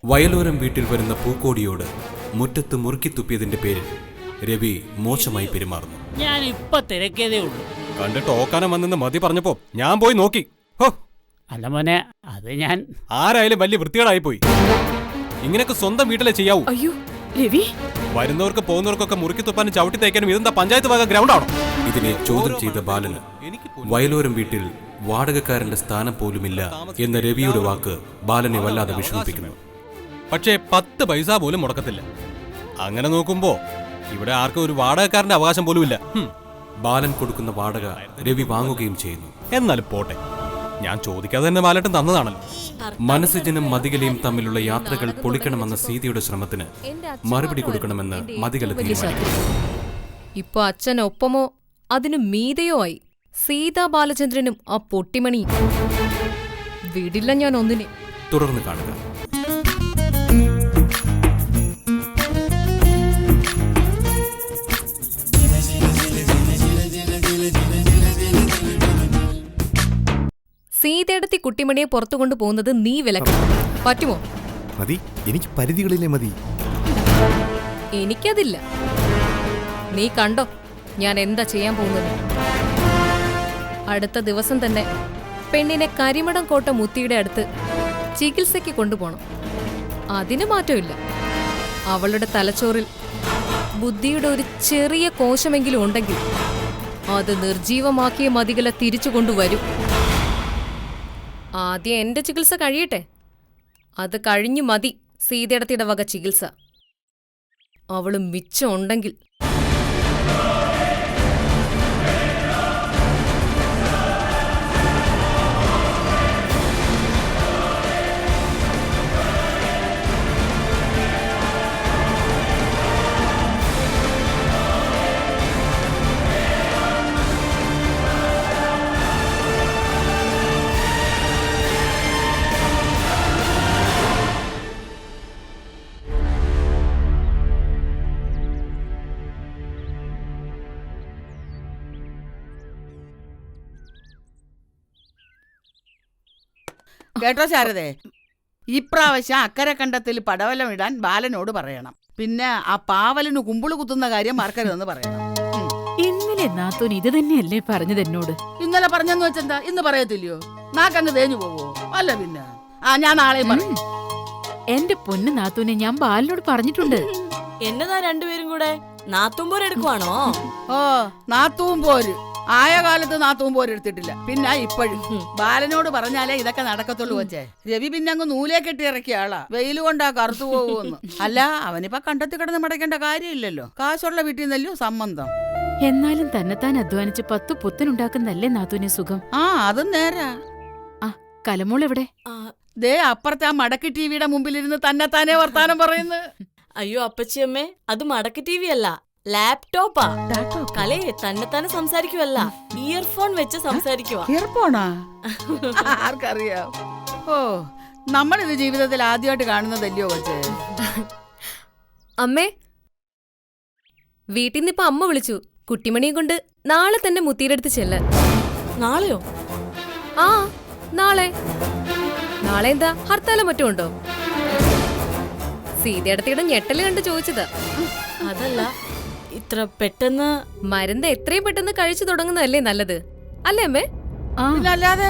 വയലോരം വീട്ടിൽ വരുന്ന പൂക്കോടിയോട് മുറ്റത്ത് മുറുക്കി തുപ്പിയതിന്റെ പേരിൽ രവി മോശമായി പെരുമാറുന്നു. ഞാൻ ഇപ്പൊ തിരക്കിയതേ ഉള്ളൂ. കണ്ടിട്ട് ഓക്കാനം വന്നെന്ന് മതി പറഞ്ഞപ്പോ ഞാൻ പോയി നോക്കി. ഹോ, അല്ല മോനെ, അത് ഞാൻ ആരായാലും വലിയ വൃത്തികേടായി പോയി. ഇങ്ങനെയൊക്കെ സ്വന്തം വീട്ടിലെ ചെയ്യാവൂ. അയ്യോ രവി, വരുന്നവർക്ക് പോകുന്നവർക്കൊക്കെ മുറുക്കി തുപ്പാനും ചവിട്ടി തേക്കാനും ഇതെന്താ പഞ്ചായത്ത് ഭാഗ ഗ്രൗണ്ടാണോ? ഇതിനെ ചോദ്യം ചെയ്ത ബാലന് വയലോരം വീട്ടിൽ വാടകക്കാരന്റെ സ്ഥാനം പോലുമില്ല എന്ന രവിയുടെ വാക്ക് ബാലനെ വല്ലാതെ വിഷമിപ്പിക്കുന്നു. പക്ഷേ 10 പൈസ പോലും മുടക്കത്തില്ല. അങ്ങനെ നോക്കുമ്പോ ഇവിടെ ആർക്കും ഒരു വാടകക്കാരന്റെ അവകാശം പോലുമില്ല. ബാലൻ കൊടുക്കുന്ന വാടക രവി വാങ്ങുകയും ചെയ്യുന്നു. എന്നാലും പോട്ടെ, ഞാൻ ചോദിക്കാതെ തന്നെ ബാലട്ടൻ തന്നതാണല്ലോ. മനസ്സിജനും മതികലയും തമ്മിലുള്ള യാത്രകൾ പൊളിക്കണമെന്ന സീതയുടെ ശ്രമത്തിന് മറുപടി കൊടുക്കണമെന്ന് മതികല തീരുമാനിക്കുന്നു. ഇപ്പൊ അച്ഛനൊപ്പമോ അതിനു മീതയോ ആയി സീതാ ബാലചന്ദ്രനും ആ പൊട്ടിമണിയും. വിടില്ല ഞാൻ ഒന്നിനെ. തുടർന്ന് കാണുക. സീതയെടുത്തി കുട്ടിമണിയെ പുറത്തു കൊണ്ടുപോകുന്നത് നീ വിലക്കണം. പറ്റുമോ? മതി, എനിക്ക് പരിധികളിലെ മതി. എനിക്കതില്ല. നീ കണ്ടോ ഞാൻ എന്താ ചെയ്യാൻ പോകുന്നത്. അടുത്ത ദിവസം തന്നെ പെണ്ണിനെ കരിമടം കോട്ട മുത്തിയുടെ അടുത്ത് ചികിത്സയ്ക്ക് കൊണ്ടുപോകണം. അതിന് മാറ്റമില്ല. അവളുടെ തലച്ചോറിൽ ബുദ്ധിയുടെ ഒരു ചെറിയ കോശമെങ്കിലും ഉണ്ടെങ്കിൽ അത് നിർജീവമാക്കിയ മതികല തിരിച്ചു കൊണ്ടുവരും. ആദ്യം എന്റെ ചികിത്സ കഴിയട്ടെ. അത് കഴിഞ്ഞു മതി സീതയുടെ വക ചികിത്സ. അവള് മിച്ചം ഉണ്ടെങ്കിൽ. കേട്ടോ ശാരദേ, ഇപ്രാവശ്യം അക്കരെ കണ്ടത്തിൽ പടവലം ഇടാൻ ബാലനോട് പറയണം. പിന്നെ ആ പാവലിന് കുമ്പിള് കുത്തുന്ന കാര്യം മറക്കരുതെന്ന് പറയണം. ഇന്നലെ നാത്തൂൻ ഇത് തന്നെയല്ലേ പറഞ്ഞത് എന്നോട്? ഇന്നലെ പറഞ്ഞെന്ന് വെച്ചെന്താ ഇന്ന് പറയത്തില്ലയോ? നാക്കങ്ങ് തേഞ്ഞു പോവോ? അല്ല പിന്നെ ഞാൻ നാളെ പറയും. എന്റെ പൊന്ന് നാത്തൂനെ ഞാൻ ബാലിനോട് പറഞ്ഞിട്ടുണ്ട്. എന്നതാ രണ്ടുപേരും കൂടെ നാത്തുമ്പോരെടുക്കുവാണോ? ഓ, നാത്തൂവും പോര്. ആയ കാലത്ത് നാത്തവും പോരെടുത്തിട്ടില്ല. പിന്നെ ഇപ്പോഴും ബാലനോട് പറഞ്ഞാലേ ഇതൊക്കെ നടക്കത്തുള്ളൂ. വച്ചേ രവി പിന്നെ അങ്ങ് നൂലേ കെട്ടി ഇറക്കിയ ആളാ. വെയില് കൊണ്ടാ കറുത്തു പോകുമെന്ന്. അല്ല, അവനിപ്പോ കണ്ടെത്തി കിടന്ന് മടക്കേണ്ട കാര്യമില്ലല്ലോ. കാശുള്ള വീട്ടിൽ നിന്നല്ലോ സംബന്ധം. എന്നാലും തന്നെത്താൻ അധ്വാനിച്ച് 10 പുത്തനുണ്ടാക്കുന്നല്ലേ നാത്തൂനെ സുഖം. ആ, അതും നേരാ. ആ കലമോൾ എവിടെ? ദേ അപ്പുറത്തെ ആ മടക്കി ടിവിയുടെ മുമ്പിലിരുന്ന് തന്നെത്താനേ വർത്താനം പറയുന്നു. അയ്യോ അപ്പച്ചിയമ്മേ, അത് മടക്ക് ടി വി അല്ല, ലാപ്ടോപ്പാ. കലയെ തന്നെത്താനെ സംസാരിക്കുവല്ല, ഇയർഫോൺ വെച്ച് സംസാരിക്കുവാ. ഇയർഫോണാ? ആർക്കറിയാം. ഓ, നമ്മളിത് ജീവിതത്തിൽ ആദ്യമായിട്ട് കാണുന്നതല്ലയോ കൊച്ചേ. അമ്മേ, വീട്ടിൽ നിന്നിപ്പോ അമ്മ വിളിച്ചു കുട്ടിമണിയെ കൊണ്ട് നാളെ തന്നെ മുത്തിയുടെ ചെല്ലാൻ. നാളെയോ? ആ നാളെ. നാളെ എന്താ ഹർത്താലോ മറ്റോ ഉണ്ടോ? സീതയുടെ ഞെട്ടല് കണ്ട് ചോദിച്ചതാ. അതല്ല, ഇത്ര പെട്ടെന്ന് മരുന്ന് എത്രയും പെട്ടെന്ന് കഴിച്ചു തുടങ്ങുന്നതല്ലേ നല്ലത്, അല്ലേ അമ്മേ? അല്ലാതെ.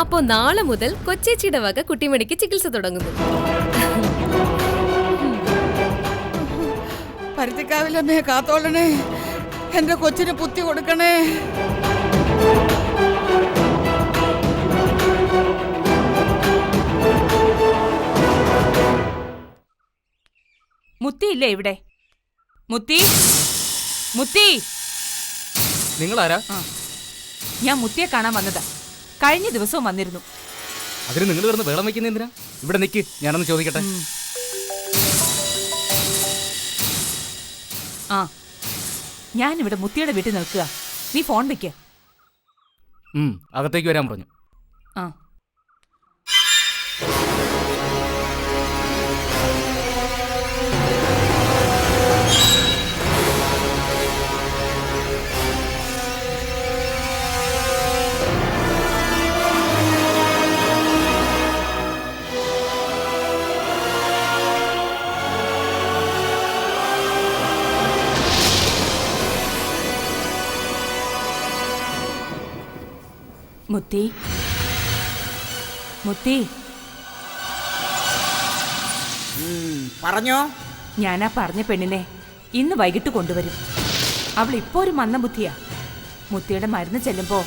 അപ്പോ നാളെ മുതൽ കൊച്ചേച്ചിയുടെ വക കുട്ടിമണിക്ക് ചികിത്സ തുടങ്ങുന്നു. പരുത്തിക്കാവിലമ്മേ കാത്തോളണേ, എന്റെ കൊച്ചിന് പുത്തി കൊടുക്കണേ. മുത്തിയില്ലേ ഇവിടെ? മുത്തി, മുത്തി. നിങ്ങളാരാ? ഞാൻ മുത്തിയെ കാണാൻ വന്നതാ. കഴിഞ്ഞ ദിവസവും വന്നിരുന്നു. അതിന് നിങ്ങൾ കിടന്ന് വെള്ളം വെക്കുന്ന എന്തിനാ? ഇവിടെ നിൽക്ക്, ഞാനൊന്ന് ചോദിക്കട്ടെ. ആ, ഞാനിവിടെ മുത്തിയുടെ വീട്ടിൽ നിൽക്കുക. നീ ഫോൺ വെക്ക. അകത്തേക്ക് വരാൻ പറഞ്ഞു. ആ, മുത്തി മുത്തി പറഞ്ഞോ. ഞാനാ പറഞ്ഞ പെണ്ണിനെ ഇന്ന് വൈകിട്ട് കൊണ്ടുവരും. അവൾ ഇപ്പോ ഒരു മന്ദബുദ്ധിയാ. മുത്തിയുടെ മരുന്ന് ചെല്ലുമ്പോ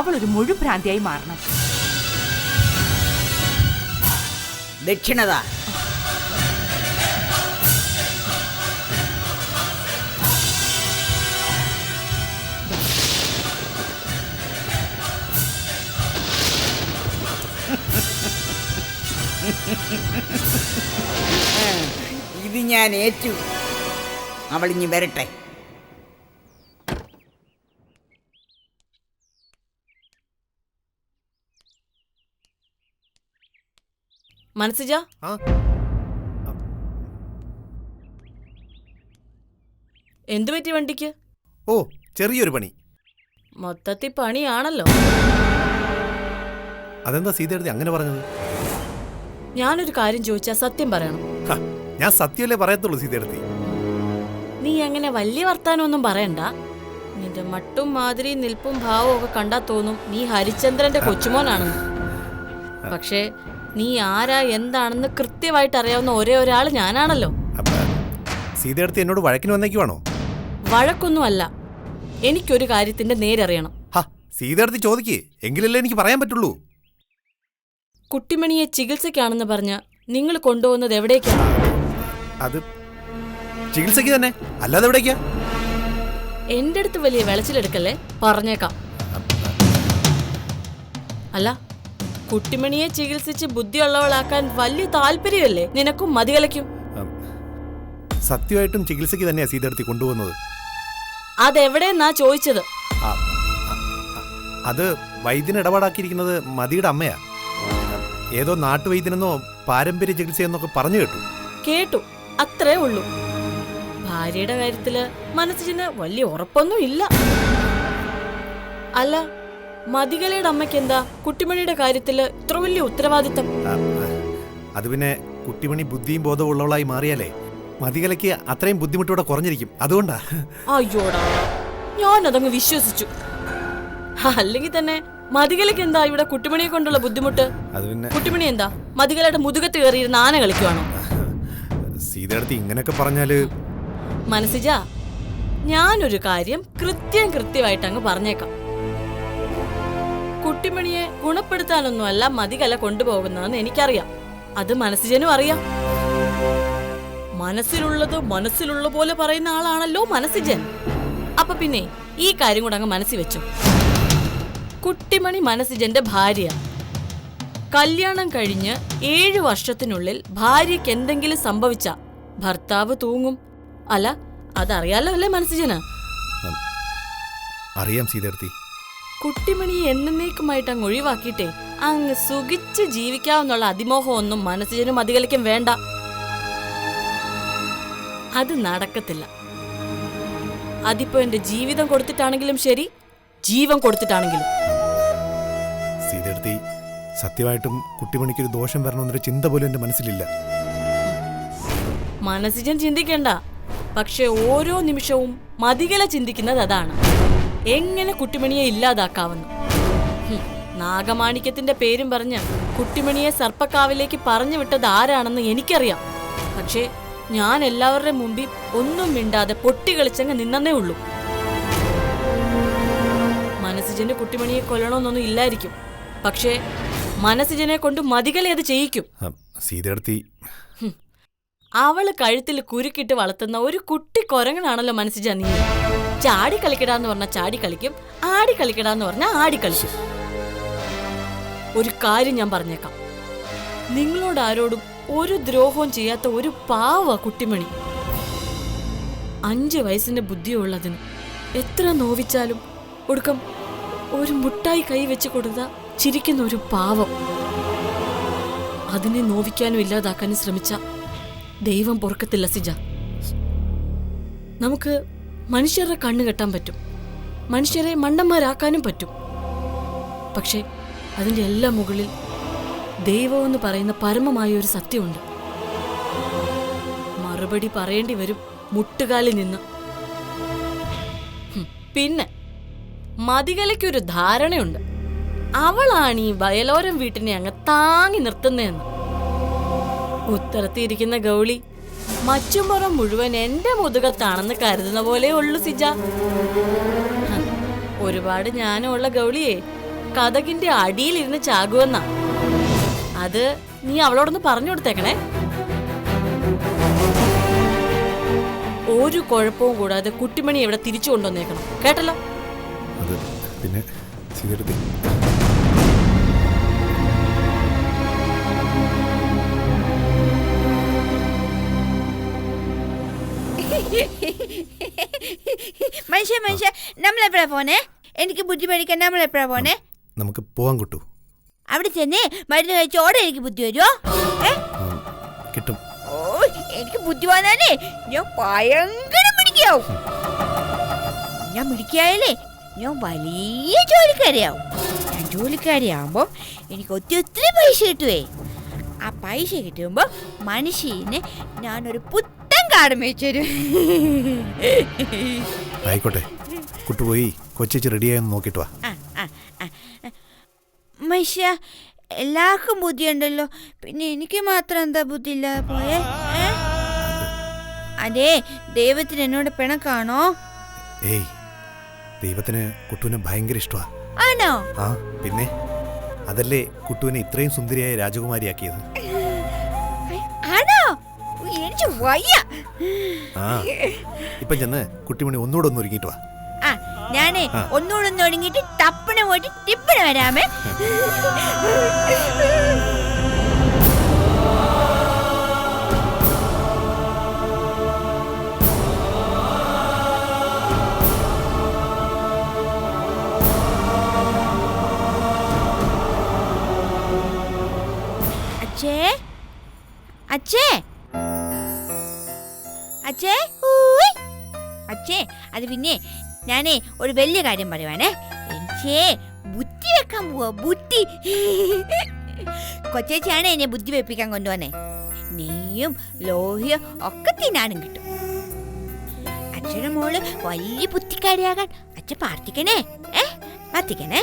അവൾ ഒരു മുഴുഭ്രാന്തിയായി മാറണം. ദക്ഷിണത ഇത് ഞാൻ ഏറ്റു. അവളിഞ്ഞ് വരട്ടെ. മനസ്സിജ ആ എന്തു പറ്റി വണ്ടിക്ക്? ഓ ചെറിയൊരു പണി. മൊത്തത്തിൽ പണിയാണല്ലോ. അതെന്താ സീതയെടുത്തി അങ്ങനെ പറഞ്ഞത്? ഞാനൊരു കാര്യം ചോദിച്ചാ സത്യം പറയണം. ഹ, ഞാൻ സത്യമല്ലേ പറയത്തുള്ളൂ സീതയെടുത്തി. നീ അങ്ങനെ വലിയ വർത്താനമൊന്നും പറയണ്ട. നിന്റെ മട്ടും മാതിരി നിൽപ്പും ഭാവവും ഒക്കെ കണ്ടാ തോന്നും നീ ഹരിചന്ദ്രന്റെ കൊച്ചുമോനാണെന്ന്. പക്ഷേ നീ ആരാ എന്താണെന്ന് കൃത്യമായിട്ട് അറിയാവുന്ന ഒരേ ഒരാള് ഞാനാണല്ലോ. സീതയെടുത്തി എന്നോട് വഴക്കിന് വന്നേക്കുവാണോ? വഴക്കൊന്നുമല്ല, എനിക്കൊരു കാര്യത്തിന്റെ നേരറിയണം. ഹാ, സീതയെടുത്തി ചോദിക്കേ, എങ്കിലല്ലേ എനിക്ക് പറയാൻ പറ്റുള്ളൂ. കുട്ടിമണിയെ ചികിത്സയ്ക്കാണെന്ന് പറഞ്ഞ് നിങ്ങൾ കൊണ്ടുപോകുന്നത് എവിടേക്കാണ്? അത് ചികിത്സയ്ക്ക് തന്നെ, അല്ലാതെ എവിടേക്കാ? എന്റെ അടുത്ത് വലിയ വിളച്ചിലെടുക്കല്ലേ, പറഞ്ഞേക്കാം. അല്ല, കുട്ടിമണിയെ ചികിത്സിച്ച് ബുദ്ധിയുള്ളവളാക്കാൻ വലിയ താല്പര്യമല്ലേ നിനക്കും മതികലയ്ക്കും? സത്യമായിട്ടും ചികിത്സയ്ക്ക് തന്നെയാ സീതയെടുത്തി കൊണ്ടുപോകുന്നത്. അതെവിടെന്നാ ചോദിച്ചത്? അത് വൈദ്യന് ഇടപാടാക്കിയിരിക്കുന്നത് മതിയുടെ അമ്മയാ. ഏതോ നാട്ടുവൈദ്യനെന്നോ പാരമ്പര്യ ചികിത്സയെന്നൊക്കെ പറഞ്ഞു കേട്ടു. കേട്ടു, അത്രേ ഉള്ളൂ. ഭാര്യയുടെ കാര്യത്തില് മനസ്സിന് വലിയ ഉറപ്പൊന്നും ഇല്ല. അല്ല, മതികലയുടെ അമ്മയ്ക്ക് എന്താ കുട്ടിമണിയുടെ കാര്യത്തില് ഇത്ര വലിയ ഉത്തരവാദിത്തം? അത് പിന്നെ കുട്ടിമണി ബുദ്ധിയും ബോധവും ഉള്ളവളായി മാറിയാലേ മതികലയ്ക്ക് അത്രയും ബുദ്ധിമുട്ടൂടെ കുറഞ്ഞിരിക്കും, അതുകൊണ്ടാ. അയ്യോടാ, ഞാനതങ്ങ് വിശ്വസിച്ചു. അല്ലെങ്കിൽ തന്നെ മതികലയ്ക്ക് എന്താ ഇവിടെ കുട്ടിമണിയെ കൊണ്ടുള്ള ബുദ്ധിമുട്ട്? അത് പിന്നെ കുട്ടിമണി എന്താ മതികലയുടെ മുതുകത്ത് കയറിയിരുന്ന ആന കളിക്കുവാണോ? സീതയെടുത്തി ഇങ്ങനെയൊക്കെ പറഞ്ഞാല് മനസ്സിജ, ഞാനൊരു കാര്യം കൃത്യമായിട്ട് അങ്ങ് പറഞ്ഞേക്കാം. കുട്ടിമണിയെ ഗുണപ്പെടുത്താനൊന്നുമല്ല മതികല കൊണ്ടുപോകുന്നതെന്ന് എനിക്കറിയാം. അത് മനസ്സിജനും അറിയാം. മനസ്സിലുള്ളത് മനസ്സിലുള്ള പോലെ പറയുന്ന ആളാണല്ലോ മനസ്സിജൻ. അപ്പൊ പിന്നെ ഈ കാര്യം കൂടെ അങ്ങ് മനസ്സിൽ വെച്ചു. കുട്ടിമണി മനസ്സിജന്റെ ഭാര്യ. കല്യാണം കഴിഞ്ഞ് 7 വർഷത്തിനുള്ളിൽ ഭാര്യയ്ക്ക് എന്തെങ്കിലും സംഭവിച്ച ഭർത്താവ് തൂങ്ങും. അല്ല, അതറിയാലോ അല്ലേ മനസ്സിജന്? അറിയാം സീതയെടുത്തി. കുട്ടിമണിയെ എന്നേക്കുമായിട്ട് അങ്ങ് ഒഴിവാക്കിയിട്ടേ അങ്ങ് സുഖിച്ച് ജീവിക്കാവുന്നുള്ള അതിമോഹമൊന്നും മനസ്സിജനും മതികലയ്ക്കും വേണ്ട. അത് നടക്കത്തില്ല. അതിപ്പോ എന്റെ ജീവിതം കൊടുത്തിട്ടാണെങ്കിലും ശരി, ജീവൻ കൊടുത്തിട്ടാണെങ്കിലും. സീതയെടുത്തി, സത്യമായിട്ടും കുട്ടിമണിക്കൊരു ദോഷം വരണമെന്നൊരു ചിന്ത പോലും എന്റെ മനസ്സിലില്ല. മനസ്സിജൻ ചിന്തിക്കണ്ട. പക്ഷെ ഓരോ നിമിഷവും മതികല ചിന്തിക്കുന്നത് അതാണ്, എങ്ങനെ കുട്ടിമണിയെ ഇല്ലാതാക്കാവുന്നു. നാഗമാണിക്യത്തിന്റെ പേരും പറഞ്ഞ് കുട്ടിമണിയെ സർപ്പക്കാവിലേക്ക് പറഞ്ഞു വിട്ടത് ആരാണെന്ന് എനിക്കറിയാം. പക്ഷേ ഞാൻ എല്ലാവരുടെ മുമ്പിൽ ഒന്നും മിണ്ടാതെ പൊട്ടിക്കളിച്ചങ്ങ് നിന്നേ ഉള്ളൂ. മനസ്സിജന്റെ കുട്ടിമണിയെ കൊല്ലണമെന്നൊന്നും ഇല്ലായിരിക്കും. പക്ഷേ മനസ്സിജനെ കൊണ്ട് മതികല അത് ചെയ്യിക്കും. സീതയെടുത്തി, അവള് കഴുത്തിൽ കുരുക്കിട്ട് വളർത്തുന്ന ഒരു കുട്ടി കൊരങ്ങനാണല്ലോ മനസ്സിജ നീ. ചാടി കളിക്കടാന്ന് പറഞ്ഞാൽ ചാടി കളിക്കും, ആടി കളിക്കടാന്ന് പറഞ്ഞാൽ ആടി കളിക്കും. ഒരു കാര്യം ഞാൻ പറഞ്ഞേക്കാം, നിങ്ങളോട് ആരോടും ഒരു ദ്രോഹവും ചെയ്യാത്ത ഒരു പാവ കുട്ടിമണി. 5 വയസ്സിന്റെ ബുദ്ധിയുള്ളതിന് എത്ര നോവിച്ചാലും ഒടുക്കം ഒരു മുട്ടായി കൈ വെച്ച് കൊടുത്ത ചിരിക്കുന്ന ഒരു പാവം. അതിനെ നോവിക്കാനും ഇല്ലാതാക്കാനും ശ്രമിച്ച ദൈവം പൊറുക്കത്തില്ല സിജ. നമുക്ക് മനുഷ്യരുടെ കണ്ണു കെട്ടാൻ പറ്റും, മനുഷ്യരെ മണ്ടന്മാരാക്കാനും പറ്റും. പക്ഷെ അതിൻ്റെ എല്ലാം മുകളിൽ ദൈവമെന്ന് പറയുന്ന പരമമായ ഒരു സത്യമുണ്ട്. മറുപടി പറയേണ്ടി വരും മുട്ടുകാലിൽ നിന്ന്. പിന്നെ മതികലയ്ക്കൊരു ധാരണയുണ്ട്, അവളാണ് ഈ വയലോരം വീട്ടിനെ അങ്ങ് താങ്ങി നിർത്തുന്നതെന്ന്. ഉത്തരത്തിരിക്കുന്ന ഗൗളി മച്ചുമ്പുറം മുഴുവൻ എന്റെ മുതുകത്താണെന്ന് കരുതുന്ന പോലെ ഉള്ളു സിജ. ഒരുപാട് ജ്ഞാനമുള്ള ഗൗളിയെ കഥകിന്റെ അടിയിലിരുന്ന് ചാകുവെന്നാ. അത് നീ അവളോടൊന്ന് പറഞ്ഞു കൊടുത്തേക്കണേ. ഒരു കുഴപ്പവും കൂടാതെ കുട്ടിമണി ഇവിടെ തിരിച്ചു കൊണ്ടുവന്നേക്കണം, കേട്ടല്ലോ? അത് പിന്നെ സീതേടത്തി, മനുഷ്യ നമ്മളെപ്പോഴാ പോനെ? എനിക്ക് ബുദ്ധി പഠിക്കാൻ നമ്മളെപ്പോഴാ പോനെ? നമുക്ക് പോവാൻ കിട്ടൂ. അവിടെ ചെന്നേ മരുന്ന് കഴിച്ചോടെ എനിക്ക് ബുദ്ധി വരുമോ? കിട്ടും. ഓ, എനിക്ക് ബുദ്ധി വന്നാലേ ഞാൻ ഭയങ്കര മിടിക്കാവും. ഞാൻ മിടിക്കായാലേ ഞാൻ വലിയ ജോലിക്കാരിയാവും. ഞാൻ ജോലിക്കാരിയാവുമ്പോ എനിക്ക് ഒത്തിരി പൈസ കിട്ടുവേ. ആ പൈസ കിട്ടുമ്പോ മനുഷ്യന് ഞാനൊരു പുത്തൻ കാട് മേച്ചൊരു. ആയിക്കോട്ടെ, കുട്ടുപോയി കൊച്ചേച്ചി റെഡിയായെന്ന് നോക്കിട്ട് വാ. മനുഷ്യ, എല്ലാവർക്കും ബുദ്ധിയുണ്ടല്ലോ, പിന്നെ എനിക്ക് മാത്രം എന്താ ബുദ്ധി ഇല്ലാതെ പോയേ? അതെ, ദൈവത്തിന് എന്നോട് പിണക്കാണോ? ഏയ്, ദൈവത്തിന് കുട്ടുവിനെ ഭയങ്കര ഇഷ്ടമാ. ആണോ? ആ പിന്നെ, അതല്ലേ കുട്ടുവിനെ ഇത്രയും സുന്ദരിയായ രാജകുമാരിയാക്കിയത്. ആണോ? എനിക്ക് വയ്യ. ആ, ഇപ്പൊ ചെന്ന് കുട്ടിമണി ഒന്നുകൂടെ ഒന്ന് ഒരുങ്ങിട്ട് വാ. ആ, ഞാനേ ഒന്നുകൂടെ ഒന്ന് ഒരുങ്ങിട്ട് ടപ്പിന് പോയിട്ട് ടിപ്പിന് വരാമേ. അച്ഛേ, അച്ഛേ, അച്ഛേ, അച്ഛേ, അത് പിന്നെ ഞാനേ ഒരു വലിയ കാര്യം പറയുവാണേ. എനിക്ക് ബുദ്ധി വെക്കാൻ പോവാ, ബുദ്ധി. കൊച്ചേച്ചിയാണ് എന്നെ ബുദ്ധി വെപ്പിക്കാൻ കൊണ്ടുവന്നേ. നെയ്യും ലോഹ്യം ഒക്കെ തിന്നാനും കിട്ടും. അച്ഛൻ്റെ മോള് വലിയ ബുദ്ധിക്കാരിയാകാൻ അച്ഛൻ പ്രാർത്ഥിക്കണേ. പ്രാർത്ഥിക്കണേ.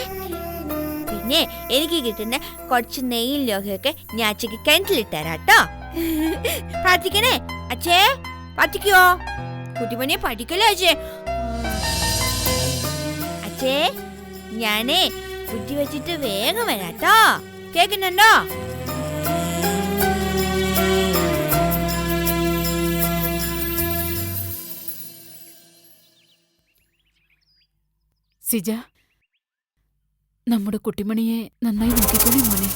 പിന്നെ എനിക്ക് കിട്ടുന്ന കുറച്ച് നെയ്യും ലോഹ്യമൊക്കെ ഞാൻ അച്ഛക്ക് കിണറ്റിലിട്ടരാട്ടോ. പ്രാർത്ഥിക്കണേ അച്ഛേ. പ്രാർത്ഥിക്കോ? കുട്ടിമണിയെ പഠിക്കല്ലോ അച്ഛേ. അച്ഛേ, ഞാനേ ബുദ്ധി വെച്ചിട്ട് വേഗം വരാട്ടോ. കേൾക്കുന്നുണ്ടോ? സിജ, നമ്മുടെ കുട്ടിമണിയെ നന്നായി നോക്കിക്കോളേ മോനെ.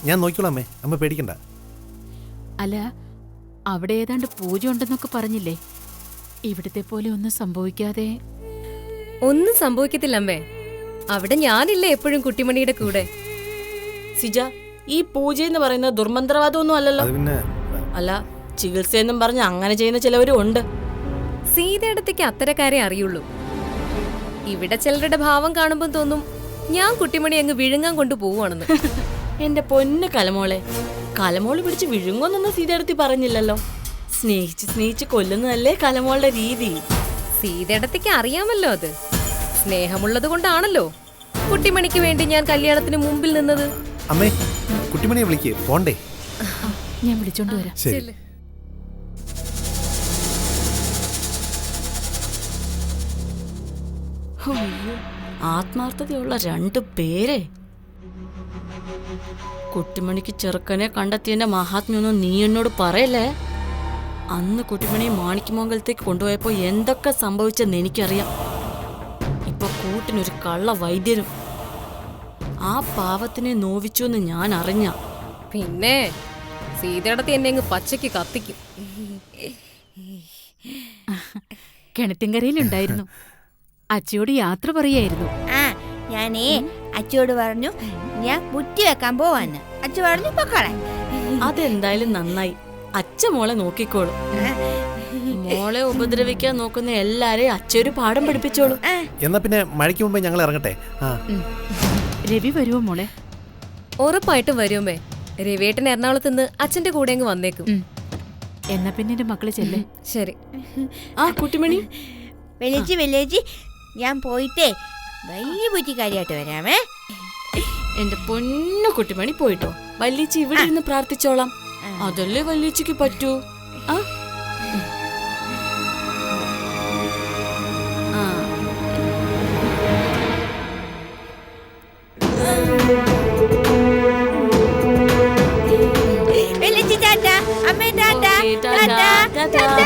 ഞാൻ നോക്കിക്കോളാം അമ്മേ, അമ്മ പേടിക്കണ്ട. അല്ല, അവിടെ ഏതാണ്ട് പൂജ ഉണ്ടെന്നൊക്കെ പറഞ്ഞില്ലേ? ഇവിടത്തെ പോലെ ഒന്നും സംഭവിക്കാതെ. ഒന്നും സംഭവിക്കത്തില്ല അമ്മേ. അവിടെ ഞാനില്ലേ എപ്പോഴും കുട്ടിമണിയുടെ കൂടെ. സിജ, ഈ പൂജ എന്ന് പറയുന്നത് ദുർമന്ത്രവാദമൊന്നും അല്ലല്ലോ. അല്ല, ചികിത്സയെന്നും പറഞ്ഞ് അങ്ങനെ ചെയ്യുന്ന ചിലവരും ഉണ്ട്. സീതയിടത്തേക്ക് അത്തരക്കാരെ അറിയുള്ളൂ. ഇവിടെ ചിലരുടെ ഭാവം കാണുമ്പോൾ തോന്നും ഞാൻ കുട്ടിമണി അങ്ങ് വിഴുങ്ങാൻ കൊണ്ടു പോവുകയാണെന്ന്. എന്റെ പൊന്ന് കലമോളെ, കലമോള് പിടിച്ച് വിഴുങ്ങുന്നൊന്നും സീതയെടുത്തി പറഞ്ഞില്ലല്ലോ. സ്നേഹിച്ച് കൊല്ലുന്നതല്ലേ കലമോളുടെ രീതി. സീതയിടത്തേക്ക് അറിയാമല്ലോ, അത് സ്നേഹമുള്ളത് കൊണ്ടാണല്ലോ കുട്ടിമണിക്ക് വേണ്ടി ഞാൻ കല്യാണത്തിന് മുമ്പിൽ നിന്നത്. അമ്മേ, കുട്ടിമണിയെ വിളിക്ക്, പോണ്ടേ? ഞാൻ വിളിച്ചോണ്ട് വരാം. ശരി. ആത്മാർത്ഥതയുള്ള 2 പേരെ. കുട്ടിമണിക്ക് ചെറുക്കനെ കണ്ടെത്തിയതിന്റെ മഹാത്മ്യൊന്നും നീ എന്നോട് പറയല്ലേ. അന്ന് കുട്ടിമണി മാണിക്യമംഗലത്തേക്ക് കൊണ്ടുപോയപ്പോ എന്തൊക്കെ സംഭവിച്ചെന്ന് എനിക്കറിയാം. ഇപ്പൊ കൂട്ടിനൊരു കള്ള വൈദ്യനും. ആ പാവത്തിനെ നോവിച്ചു എന്ന് ഞാൻ അറിഞ്ഞ. പിന്നെ സീതയിടത്തി എന്നെ അങ്ങ് പച്ചയ്ക്ക് കത്തിക്കും. കിണറ്റിൻകരയിലുണ്ടായിരുന്നു. അച്ഛയോട് യാത്ര പറയായിരുന്നു. ഞാനേ അച്ഛയോട് പറഞ്ഞു ഞാൻ ബുദ്ധി വെക്കാൻ പോവാന്ന്. അച്ഛ പറഞ്ഞു പൊക്കളാൻ. അതെന്തായാലും നന്നായി. അച്ഛ മോളെ നോക്കിക്കോളും. മോളെ ഉപദ്രവിക്കാൻ നോക്കുന്ന എല്ലാരെയും അച്ഛയൊരു പാഠം പഠിപ്പിച്ചോളൂ. എന്നാ പിന്നെ മഴയ്ക്ക് മുമ്പേ ഞങ്ങൾ ഇറങ്ങട്ടെ. രവി വരുമോ മോളെ? ഉറപ്പായിട്ടും വരുമേ. രവിയേട്ടൻ എറണാകുളത്ത് നിന്ന് അച്ഛന്റെ കൂടെ അങ്ങ് വന്നേക്കും. എന്നാ പിന്നെ എന്റെ മക്കളെ ചെല്ലേ. ശരി. ആ കുട്ടിമണി, വെല്ലേച്ചി ഞാൻ പോയിട്ടേ വലിയ ബുദ്ധിക്കാരിയായിട്ട് വരാമേ. എന്റെ പൊന്നു കുട്ടിമണി പോയിട്ടോ. വല്യച്ചി ഇവിടെ ഇരുന്ന് പ്രാർത്ഥിച്ചോളാം. അതല്ലേ വല്യച്ചിക്ക് പറ്റൂ. ആ വെള്ളിച്ചി ടാറ്റ, അമ്മേ ടാറ്റ, ടാറ്റ, ടാറ്റ.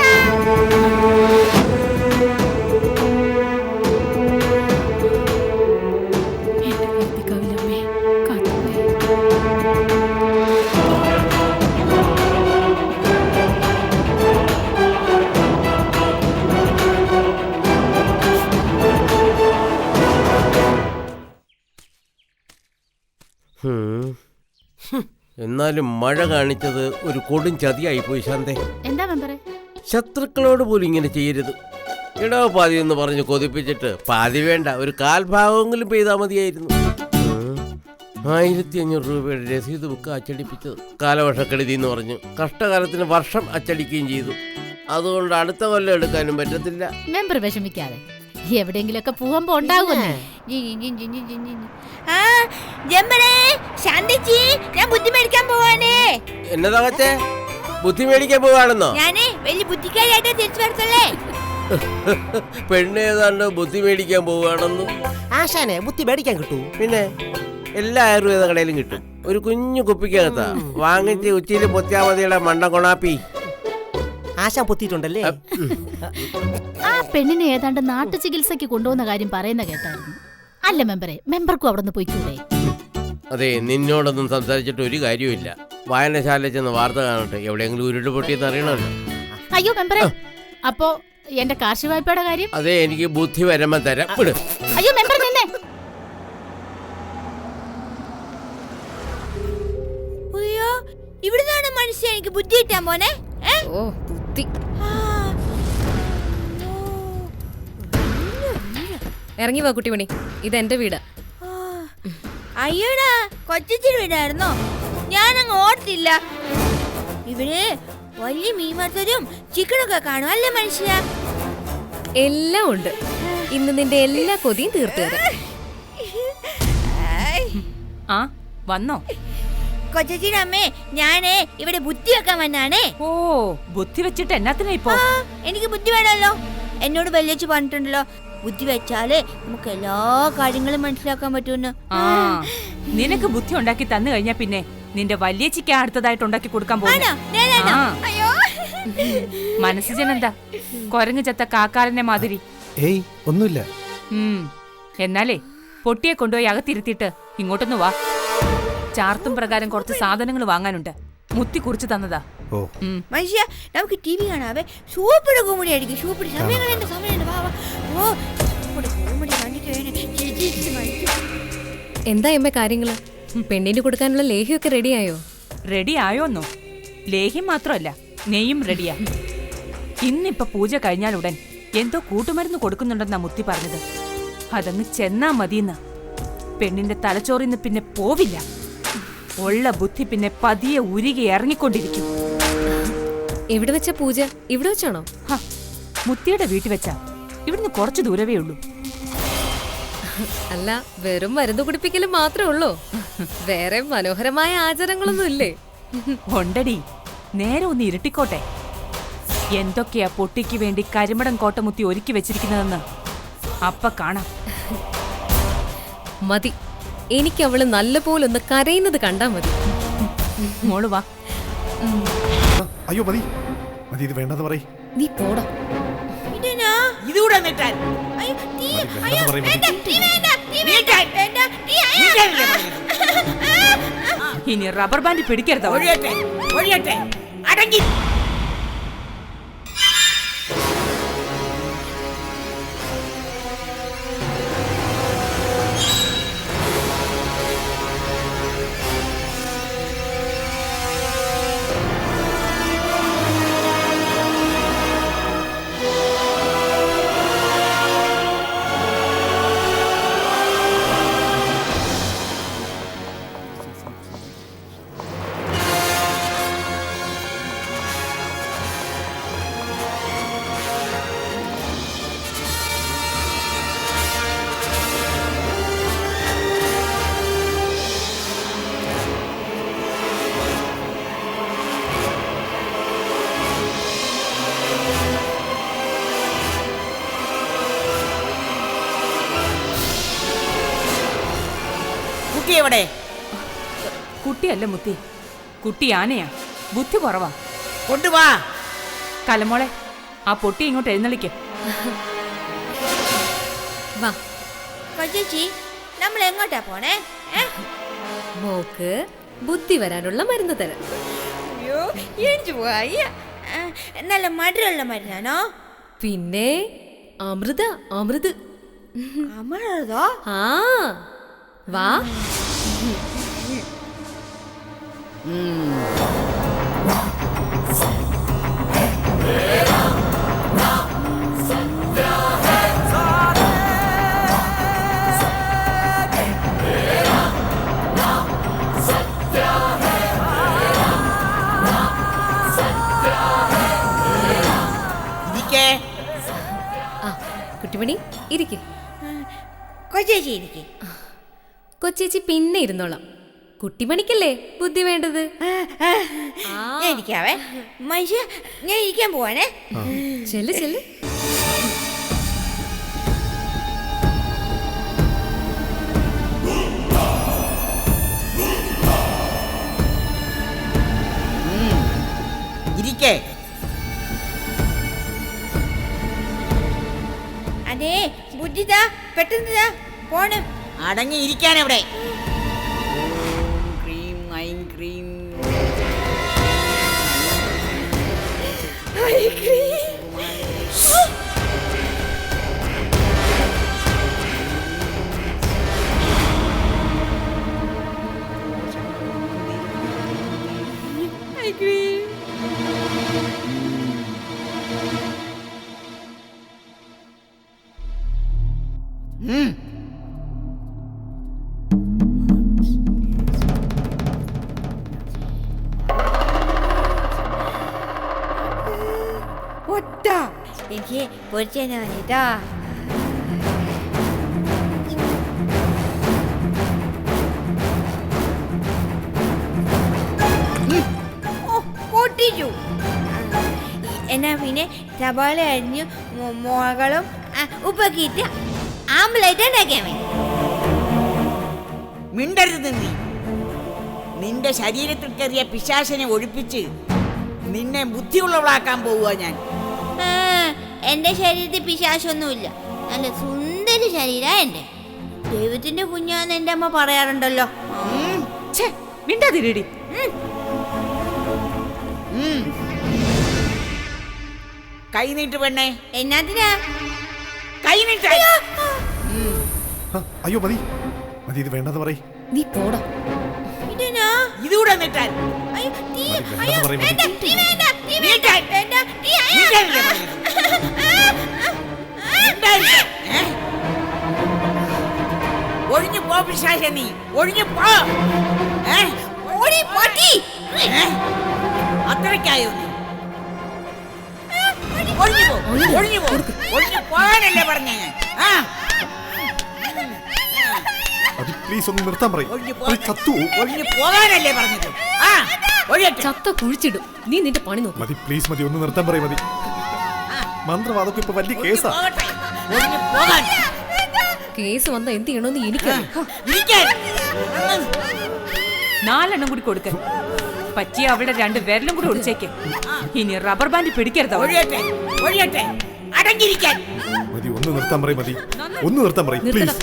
എന്നാലും മഴ കാണിച്ചത് ഒരു കൊടും ചതിയായി പോയി ശാന്തേ. എന്താ മെമ്പറെ? ശത്രുക്കളോട് പോലും ഇങ്ങനെ ചെയ്യരുത്. ഇടവ പാതി എന്ന് പറഞ്ഞ് കൊതിപ്പിച്ചിട്ട് പാതി വേണ്ട, ഒരു കാൽഭാഗമെങ്കിലും പെയ്താൽ മതിയായിരുന്നു. 1500 രൂപയുടെ രസീത് ബുക്ക് അച്ചടിപ്പിച്ചത് കാലവർഷക്കെടുതി എന്ന് പറഞ്ഞു. കഷ്ടകാലത്തിന് വർഷം അച്ചടിക്കുകയും ചെയ്തു. അതുകൊണ്ട് അടുത്ത കൊല്ലം എടുക്കാനും പറ്റത്തില്ല. മെമ്പർ വിഷമിക്കാതെ, എവിടെയെങ്കിലൊക്കെ പോവാൻ പോണ്ടാകുമല്ലേ. ഞാൻ ബുദ്ധി മേടിക്കാൻ പോവാനേ. എന്നതാ കൊച്ചേ, ബുദ്ധി മേടിക്കാൻ പോവാണെന്നോ? ഞാനേ വലിയ ബുദ്ധിക്കാരിയായിട്ട് തിരിച്ചു വരത്തല്ലേ. പെണ്ണ് ഏതാണ്ട് ബുദ്ധി മേടിക്കാൻ പോവുകയാണെന്ന്. ആശാനെ ബുദ്ധി മേടിക്കാൻ കിട്ടൂ? പിന്നെ എല്ലാ ആയുർവേദ കടയിലും കിട്ടും. ഒരു കുഞ്ഞു കുപ്പിക്കകത്താ വാങ്ങിച്ച് ഉച്ചയിൽ പൊത്യാമതിയുടെ മണ്ട കൊണാപ്പി. ആശാൻ പൊത്തിയിട്ടുണ്ടല്ലേ? ആ പെണ്ണിനെ ഏതാണ്ട് നാട്ടു ചികിത്സക്ക് കൊണ്ടുപോകുന്ന കാര്യം പറയുന്ന കേട്ടായിരുന്നു. അല്ല മെമ്പറെ, മെമ്പർക്കും അവിടെ നിന്ന് പോയിക്കൂടെ? അതെ, നിന്നോടൊന്നും സംസാരിച്ചിട്ട് ഒരു കാര്യമില്ല. വായനശാലയിൽ ചെന്ന് വാർത്ത കാണട്ടെ, എവിടെയെങ്കിലും ഉരുട്ട് പൊട്ടിയെന്ന് അറിയണമല്ലോ. അയ്യോ മെമ്പറെ, അപ്പോ എന്റെ കാർഷിക വായ്പയുടെ കാര്യം? അതെ, എനിക്ക് ബുദ്ധി വരുമ്പോ തരാം. അയ്യോ മെമ്പർ നിന്നെ. അയ്യോ, ഇവിടുന്നാണ് മനുഷ്യ എനിക്ക് ബുദ്ധി കിട്ടാൻ പോനെ. ഓ ബുദ്ധി. ഇറങ്ങി വാ കുട്ടിമണി, ഇതെന്റെ വീടാ. അയ്യോടാ, കൊച്ചിച്ചിരി വീടായിരുന്നോ? ഞാനങ്ങ് ഓർത്തില്ല. ഇവിടെ വലിയ മീൻമാർത്തരും ചിക്കനൊക്കെ കാണും അല്ലേ മനുഷ്യ? എല്ലാം ഉണ്ട്. ഇന്ന് നിന്റെ എല്ലാ കൊതിയും തീർത്തു തരാം. ആ വന്നോ? കൊച്ചിച്ചിയുടെ അമ്മേ, ഞാനേ ഇവിടെ ബുദ്ധി വെക്കാൻ വന്നാണേ. ഓ, ബുദ്ധി വെച്ചിട്ട് എന്നാത്തിനാ ഇപ്പോ? എനിക്ക് ബുദ്ധി വേണമല്ലോ. എന്നോട് വല്യച്ചു പറഞ്ഞിട്ടുണ്ടല്ലോ, ബുദ്ധി വെച്ചാലേ നമുക്ക് എല്ലാ കാര്യങ്ങളും മനസ്സിലാക്കാൻ പറ്റുമെന്ന്. ആ, നിനക്ക് ബുദ്ധി ഉണ്ടാക്കി തന്നു കഴിഞ്ഞാ പിന്നെ നിന്റെ വല്യച്ചിക്ക് അടുത്തതായിട്ട് ഉണ്ടാക്കി കൊടുക്കാൻ പോകുന്നു. മനസ്സിജനെന്താ കൊരങ്ങു ചത്ത കാക്കാലനെ മാതിരി? ഏയ് ഒന്നുമില്ല. എന്നാലേ പൊട്ടിയെ കൊണ്ടുപോയി അകത്തിരുത്തിയിട്ട് ഇങ്ങോട്ടൊന്ന് വാ. ചാർത്തും പ്രകാരം കുറച്ച് സാധനങ്ങൾ വാങ്ങാനുണ്ട്. മുത്തി കുറിച്ച് തന്നതാ. മനുഷ്യ, നമുക്ക് ടി വി കാണാവേ. സൂപ്പർ കോമഡി ആയിരിക്കും. സൂപ്പർ സമയങ്ങളുണ്ട്, സമയമുണ്ട്. എന്താ എമ്മ കാര്യങ്ങള്? പെണ്ണിന് കൊടുക്കാനുള്ള ലേഹ്യമൊക്കെ റെഡിയായോ? റെഡി ആയോന്നോ? ലേഹ്യം മാത്രമല്ല, നെയ്യും റെഡിയാ. ഇന്നിപ്പൊ പൂജ കഴിഞ്ഞാലുടൻ എന്തോ കൂട്ടുമരുന്ന് കൊടുക്കുന്നുണ്ടെന്നാ മുത്തി പറഞ്ഞത്. അതങ്ങ് ചെന്നാ മതിയെന്ന്. പെണ്ണിന്റെ തലച്ചോറിന്ന് പിന്നെ പോവില്ല. ഉള്ള ബുദ്ധി പിന്നെ പതിയെ ഉരുകി ഇറങ്ങിക്കൊണ്ടിരിക്കും. എവിടെ വെച്ച പൂജ? ഇവിടെ വെച്ചാണോ? മുത്തിയുടെ വീട്ടിൽ വെച്ചാ. ഇവിടുന്ന് കുറച്ചു ദൂരവേ ഉള്ളൂ. അല്ല, വെറും മരുന്ന് കുടിപ്പിക്കലും മാത്രമേ ഉള്ളൂ? വേറെ മനോഹരമായ ആചാരങ്ങളൊന്നും ഇല്ലേ? ഉണ്ടടി, നേരെ ഒന്ന് ഇരുട്ടിക്കോട്ടെ. എന്തൊക്കെയാ പൊട്ടിക്ക് വേണ്ടി കരിമടം കോട്ടമുത്തി ഒരുക്കി വെച്ചിരിക്കുന്നതെന്ന് അപ്പ കാണാം. മതി, എനിക്ക് അവള് നല്ലപോലെ ഒന്ന് കരയുന്നത് കണ്ടാ മതി. മോള് വാ. അയ്യോ മതി മതി, ഇത് വേണ്ടെന്ന് പറയ്. നീ പോടാ. ഇനി റബ്ബർ ബാൻഡ് പിടിക്കരുത്. അടങ്ങി. കുട്ടിയല്ല മുത്തി, കുട്ടി ആനയാ. ബുദ്ധി കുറവാ. കൊണ്ടുവാ കലമോളെ, ആ പൊട്ടി ഇങ്ങോട്ട് എഴുന്നള്ളിക്ക്. വാ കൊച്ചേച്ചി, നമ്മൾ എങ്ങോട്ടാ പോണേ? മോക്ക് ബുദ്ധി വരാനുള്ള മരുന്ന് തരാം. അയ്യോ, എനിക്ക് പോയ നല്ല മധുരമുള്ള മരുന്നാണോ? പിന്നെ അമൃത, അമൃത്. അമൃതോ? ആ വാ. ആ കുട്ടിമണി ഇരിക്ക്. കൊച്ചേച്ചി ഇരിക്കെ. കൊച്ചേച്ചി പിന്നെ ഇരുന്നോളാം. കുട്ടിമണിക്കല്ലേ ബുദ്ധി വേണ്ടത്. ഞാൻ ഇരിക്കാവേ. മനുഷ്യ, ഞാൻ ഇരിക്കാൻ പോവാണേ. ചെല്ല് ചെല്ല്. ഇരിക്കേ. അതെ, ബുദ്ധിതാ, പെട്ടെന്ന് പോണം. അടങ്ങിയിരിക്കാൻ എവിടെ? എനിക്ക് പൊരിച്ചേനാ കേട്ടോ. പൊട്ടിച്ചു. എന്നാ പിന്നെ സവാള അരിഞ്ഞു മുളകളും ഉപ്പൊക്കെ ഇട്ട് ആംബിളായിട്ട് ഉണ്ടാക്കിയാൽ മതി. മിണ്ടരുത് നീ. നിന്റെ ശരീരത്തിൽ കയറിയ പിശാചിനെ ഒഴിപ്പിച്ച് നിന്നെ ബുദ്ധിയുള്ളവളാക്കാൻ പോവുക ഞാൻ. എന്റെ ശരീരത്തിൽ പിശാചൊന്നുമില്ല. നല്ല സുന്ദര ശരീരാ എന്റെ. ദൈവത്തിന്റെ കുഞ്ഞാന്ന് എന്റെ അമ്മ പറയാറുണ്ടല്ലോ. മിണ്ടാതിരടി. കൈ നീട്ട് പെണ്ണേ. എന്നാത്തിനാ കൈ നീട്ട? അയ്യോ മതി മതി, ഇത് വേണ്ടെന്ന് പറയും. നീ പോടാ. ഇതുകൂടെ നീട്ടാൻ. ഒഴിഞ്ഞു പോ പിശാച, നീ ഒഴിഞ്ഞു പോ. അത്രയ്ക്കായോ നീ? ഒഴിഞ്ഞു പോ, ഒഴിഞ്ഞു പോ, ഒഴിഞ്ഞു പോകാനല്ലേ പറഞ്ഞ ഞാൻ. പ്ലീസ് ഒന്ന് നിർത്താൻ പറയും. ഒഴിഞ്ഞു പോകാനല്ലേ പറഞ്ഞത്. ചത്ത കുഴിച്ചിടും. നീ നിന്റെ പണി നോക്കും. മതി പ്ലീസ്, മതി ഒന്ന് നിർത്താൻ പറയും. മതി. മന്ത്രവാദമൊക്കെ ഇപ്പൊ വലിയ കേസാ. കേസ് വന്ന എന്ത് ചെയ്യണമെന്ന് എനിക്കറിയാം. 4 കൂടി കൊടുക്ക. പറ്റിയ അവിടെ 2 വിരലും കൂടി ഒടിച്ചേക്ക്. ഇനി റബ്ബർ ബാൻഡ് പിടിക്കരുത്. അടങ്ങിയിരിക്കാൻ. മതി, ഒന്ന് നിർത്താൻ പറയും. മതി, ഒന്ന് നിർത്താൻ പറയും പ്ലീസ്.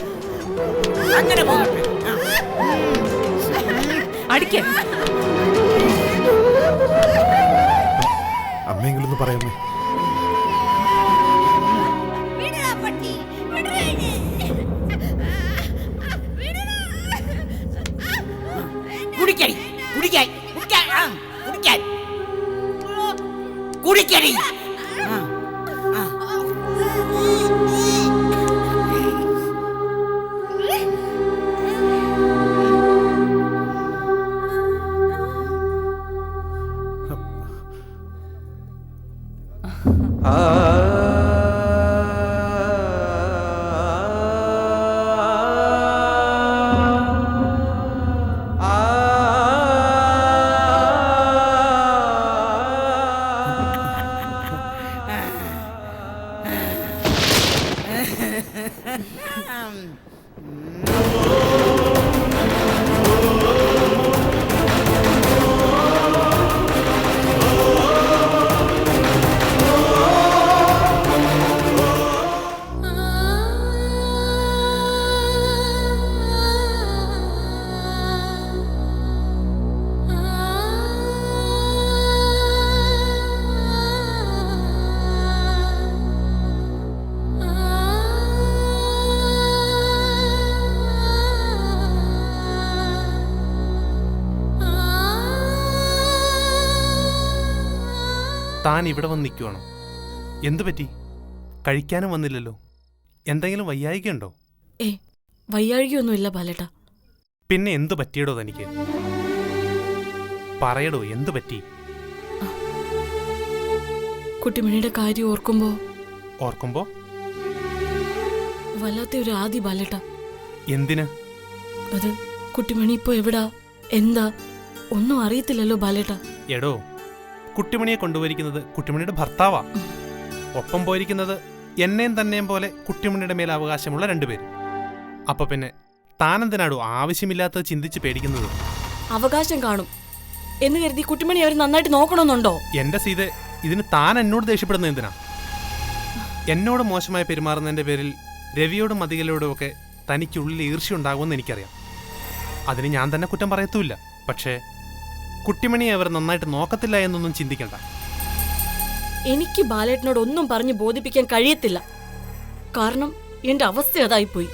അങ്ങനെ പോകട്ടെ. അടിക്ക. അമ്മയെങ്കിലും ഒന്ന് പറയാമേ. കുടിക്കടി, കുടിക്കാൻ, കുടിക്കാൻ, കുടിക്കാൻ, കുടിക്കടി. താൻ ഇവിടെ വന്ന് നിൽക്കുവാണോ? എന്തു പറ്റി? കഴിക്കാനും വന്നില്ലല്ലോ. എന്തെങ്കിലും വയ്യായികയുണ്ടോ? വയ്യാഴികയൊന്നുമില്ല ബാലേട്ടാ. പിന്നെ എന്തു പറ്റിയടോ തനിക്ക്? പറയടോ, എന്തു പറ്റി? കുട്ടിമണിയുടെ കാര്യം ഓർക്കുമ്പോ വല്ലാത്ത ഒരു ആദി ബാലേട്ടാ. എന്തിന്? അത് കുട്ടിമണി ഇപ്പൊ എവിടാ, എന്താ ഒന്നും അറിയത്തില്ലല്ലോ ബാലേട്ടാ. എടോ, കുട്ടിമണിയെ കൊണ്ടുപോയിരിക്കുന്നത് കുട്ടിമണിയുടെ ഭർത്താവാ. ഒപ്പം പോയിരിക്കുന്നത് എന്നെയും തന്നെയും പോലെ കുട്ടിമണിയുടെ മേൽ അവകാശമുള്ള രണ്ടുപേര്. അപ്പൊ പിന്നെ താനെന്തിനാടോ ആവശ്യമില്ലാത്തത് ചിന്തിച്ച് പേടിക്കുന്നത്? അവകാശം കാണും എന്ന് കരുതി കുട്ടിമണി അവർ നന്നായിട്ട് നോക്കണമെന്നുണ്ടോ? എന്റെ സീത, ഇതിന് താൻ എന്നോട് ദേഷ്യപ്പെടുന്നത് എന്തിനാ? എന്നോട് മോശമായി പെരുമാറുന്നതിന്റെ പേരിൽ രവിയോടും മതികലോടും ഒക്കെ തനിക്കുള്ളിൽ ഈർഷ്യുണ്ടാകുമെന്ന് എനിക്കറിയാം. അതിന് ഞാൻ തന്നെ കുറ്റം പറയത്തുമില്ല. പക്ഷേ കുട്ടിമണിയെ അവർ നന്നായിട്ട് നോക്കത്തില്ല എന്നൊന്നും ചിന്തിക്കണ്ട. എനിക്ക് ബാലേട്ടനോട് ഒന്നും പറഞ്ഞു ബോധിപ്പിക്കാൻ കഴിയത്തില്ല. കാരണം എന്റെ അവസ്ഥ അതായിപ്പോയി.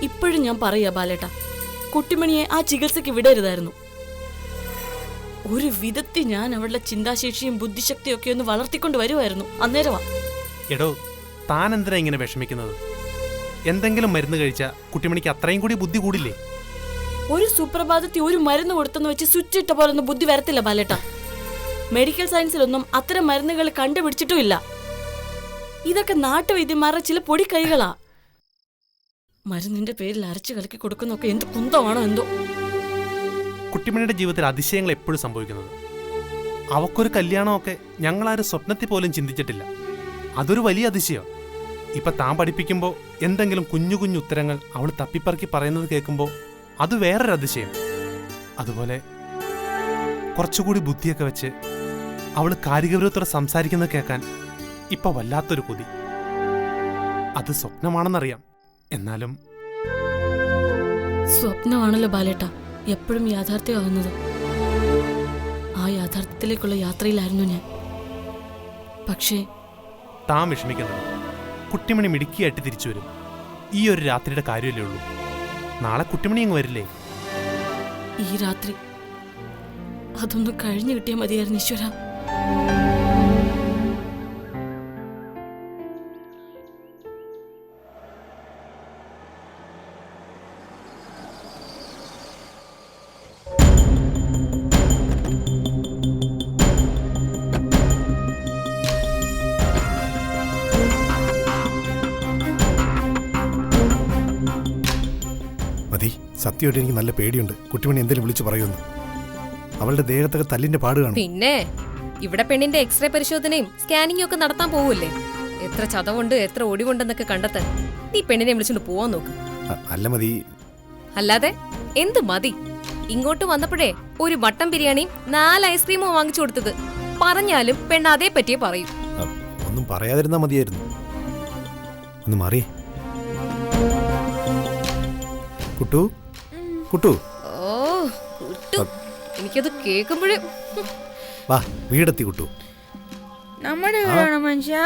ഇപ്പോഴും ഞാൻ പറയാ ബാലേട്ട, കുട്ടിമണിയെ ആ ചികിത്സയ്ക്ക് വിടരുതായിരുന്നു. ഒരു വിധത്തിൽ ഞാൻ അവളുടെ ചിന്താശേഷിയും ബുദ്ധിശക്തിയും ഒക്കെ ഒന്ന് വളർത്തിക്കൊണ്ട് വരുമായിരുന്നു. അന്നേരമാ. എടോ, താൻ എന്തിനാ ഇങ്ങനെ വിഷമിക്കുന്നത്? എന്തെങ്കിലും മരുന്ന് കഴിച്ചാൽ കുട്ടിമണിക്ക് അത്രയും കൂടി ബുദ്ധി കൂടില്ലേ? ഒരു സുപ്രഭാതത്തിൽ ഒരു മരുന്ന് കൊടുത്തെന്ന് വെച്ച് സ്വിച്ച് ഇട്ട പോലൊന്നും ബുദ്ധി വരത്തില്ല ബാലേട്ട. മെഡിക്കൽ സയൻസിലൊന്നും അത്തരം മരുന്നുകൾ കണ്ടുപിടിച്ചിട്ടുമില്ല. ഇതൊക്കെ നാട്ടുവൈദ്യന്മാരുടെ ചില പൊടിക്കൈകളാ. മരുന്നിന്റെ പേരിൽ അരച്ചു കലക്കി കൊടുക്കുന്നൊക്കെ എന്ത് കുന്തമാണോ എന്തോ. കുട്ടിമണിയുടെ ജീവിതത്തിൽ അതിശയങ്ങൾ എപ്പോഴും സംഭവിക്കുന്നത്. അവക്കൊരു കല്യാണമൊക്കെ ഞങ്ങളാരും സ്വപ്നത്തിൽ പോലും ചിന്തിച്ചിട്ടില്ല. അതൊരു വലിയ അതിശയം. ഇപ്പൊ താൻ പഠിപ്പിക്കുമ്പോൾ എന്തെങ്കിലും കുഞ്ഞു കുഞ്ഞു ഉത്തരങ്ങൾ അവൾ തപ്പിപ്പറക്കി പറയുന്നത് കേൾക്കുമ്പോൾ അത് വേറൊരു അതിശയം. അതുപോലെ കുറച്ചുകൂടി ബുദ്ധിയൊക്കെ വെച്ച് അവൾ കാര്യഗൗരവത്തോടെ സംസാരിക്കുന്നത് കേൾക്കാൻ ഇപ്പൊ വല്ലാത്തൊരു കൊതി. അത് സ്വപ്നമാണെന്നറിയാം, എന്നാലും സ്വപ്നമാണല്ലോ ബാലേട്ട എപ്പോഴും യാഥാർത്ഥ്യമാകുന്നത്. ആ യാഥാർത്ഥ്യത്തിലേക്കുള്ള യാത്രയിലായിരുന്നു ഞാൻ. പക്ഷേ താൻ വിഷമിക്കുന്നത് കുട്ടിമണി മിടുക്കിയായിട്ട് തിരിച്ചു വരും. ഈ ഒരു രാത്രിയുടെ കാര്യമല്ലേ ഉള്ളൂ. നാളെ കുട്ടിമണി അങ്ങ് വരില്ലേ? ഈ രാത്രി അതൊന്ന് കഴിഞ്ഞു കിട്ടിയാൽ മതിയായിരുന്നു ഈശ്വര. മതി, സത്യമായിട്ട് എനിക്ക് നല്ല പേടിയുണ്ട്. കുട്ടിമണി എന്തെങ്കിലും വിളിച്ചു പറയുമെന്ന്. അവളുടെ ദേഹത്തൊക്കെ തല്ലിന്റെ പാട് കാണും. പിന്നെ ഇവിടെ പെണ്ണിന്റെ എക്സ്റേ പരിശോധനയും സ്കാനിങ്ങും ഒക്കെ നടത്താൻ പോവല്ലേ. എത്ര ചതവുണ്ട്, എത്ര ഒടിവുണ്ടെന്നൊക്കെ കണ്ടെത്താൻ നീ പെണ്ണിനെ വിളിച്ചോണ്ട് പോവാൻ നോക്ക്. അല്ല മതി. അല്ലാതെ എന്ത് മതി? ഇങ്ങോട്ട് വന്നപ്പോഴേ ഒരു മട്ടൻ ബിരിയാണിയും 4 ഐസ്ക്രീമോ വാങ്ങിച്ചു കൊടുത്തത്. പറഞ്ഞാലും പെണ്ണ് അതേ പറ്റിയേ പറയൂ. ഒന്നും പറയാതിരുന്നാ മതിയായിരുന്നു. ഒന്ന് മാറിയേ. കുട്ടു, കുട്ടു. ഓ കുട്ടു, എനിക്കത് കേൾക്കുമ്പോഴേ. വാ, വീടെത്തി കുട്ടു. നമ്മുടെ വീടാണോ മനുഷ്യ?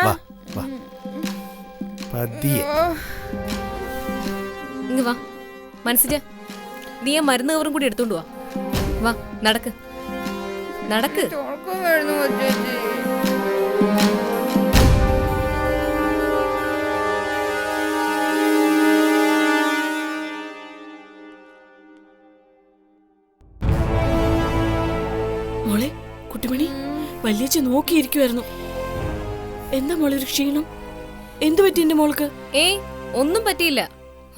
പതിയെ ഇങ്ങ് വാ മനസ്സിജ, നീ ആ മരുന്ന് കവറും കൂടി എടുത്തോണ്ട് വാ. വാ, നടക്ക് നടക്ക്. മോളെ കുട്ടിമണി, വല്യച്ഛ നോക്കിയിരിക്കുവായിരുന്നു. എന്താ മോളെ ഒരു ക്ഷീണം? എന്തു പറ്റി എന്റെ മോൾക്ക്? ഒന്നും പറ്റിയില്ല.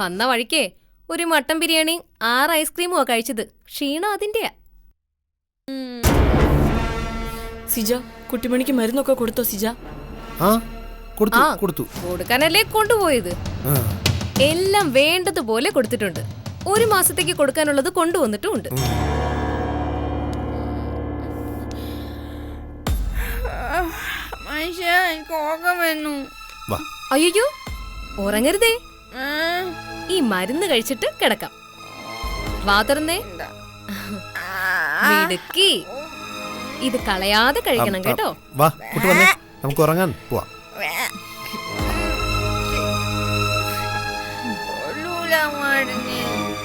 വന്ന വഴിക്കേ ഒരു മട്ടൻ ബിരിയാണിയും 6 ഐസ്ക്രീമും കഴിച്ചത്. ക്ഷീണം അതിന്റെയാ. സിജ, കുട്ടിമണിക്ക് മരുന്നൊക്കെ കൊടുത്തോ സിജ? കൊടുക്കാനല്ലേ കൊണ്ടുപോയത്. എല്ലാം വേണ്ടതുപോലെ കൊടുത്തിട്ടുണ്ട്. 1 മാസത്തേക്ക് കൊടുക്കാനുള്ളത് കൊണ്ടുവന്നിട്ടുമുണ്ട്. അയ്യോ, ഉറങ്ങരുതേ. ഈ മരുന്ന് കഴിച്ചിട്ട് കിടക്കാം. വാ തുറന്നേ. മിടുക്കി. ഇത് കളയാതെ കഴിക്കണം കേട്ടോ. വാ കുട്ടി വന്നേ, നമുക്ക് ഉറങ്ങാൻ പോവാം.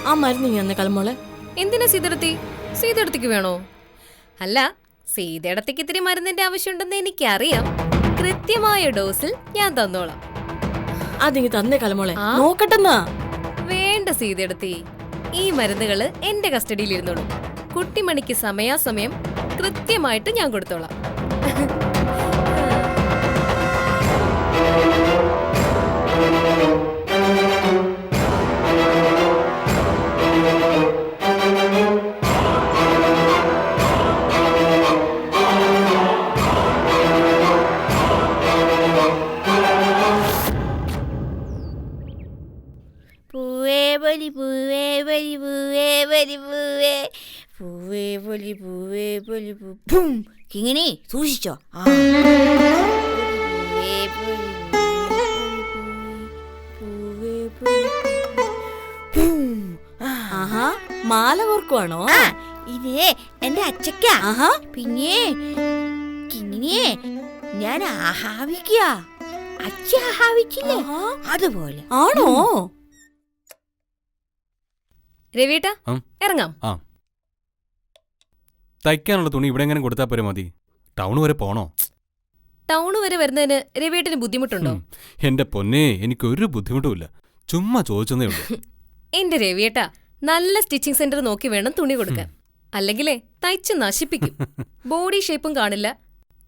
ആ മരുന്ന് ഞാൻ കലമോളെ. എന്തിനാ സീതടത്തി? സീതടത്തിക്ക് വേണോ? അല്ല, സീതേടത്തേക്ക് ഇത്തിരി മരുന്നിന്റെ ആവശ്യമുണ്ടെന്ന് എനിക്കറിയാം. കൃത്യമായ ഡോസിൽ ഞാൻ തന്നോളാം. അതിങ്ങ് തന്നേ കലമോളെ, നോക്കട്ടെന്നാ. വേണ്ട സീതേടത്തി, ഈ മരുന്നുകള് എന്റെ കസ്റ്റഡിയിൽ ഇരുന്നോളൂ. കുട്ടിമണിക്ക് സമയാസമയം കൃത്യമായിട്ട് ഞാൻ കൊടുത്തോളാം. പൂവേ പൊലി പൂവേ പൊലി പൂവേ പൊലി പൂവേ പൂവേ പൊലി പൂവേ പൊലി പൂം. കിങ്ങിണി സൂക്ഷിച്ചോ. പൂവേ പൊലി പൂവേ പൊലി പൂം. ആഹാ, മാല കോർക്കുവാണോ? ഇതേ എന്റെ അച്ചക്ക. പിന്നെ കിങ്ങിണിയെ ഞാൻ ആഹാവിക്കുക. അച്ഛ ആഹാവിച്ചില്ലേ അതുപോലെ. ആണോ? രവിയേട്ടാ, ഇറങ്ങാം. തയ്ക്കാനുള്ള തുണി ഇവിടെ എങ്ങനെ കൊടുത്താൽ പോരെ മതി. ടൗൺ വരെ പോണോ? ടൗൺ വരെ വരുന്നതിന് രവിയേട്ടന് ബുദ്ധിമുട്ടുണ്ടോ? എന്റെ പൊന്നേ, എനിക്കൊരു ബുദ്ധിമുട്ടുമില്ല. ചുമ്മാ ചോദിച്ചതേ ഉള്ളൂ. എന്റെ രവിയേട്ടാ, നല്ല സ്റ്റിച്ചിങ് സെന്റർ നോക്കി വേണം തുണി കൊടുക്കാൻ. അല്ലെങ്കിലേ തയ്ച്ച് നശിപ്പിക്കും. ബോഡി ഷേപ്പും കാണില്ല.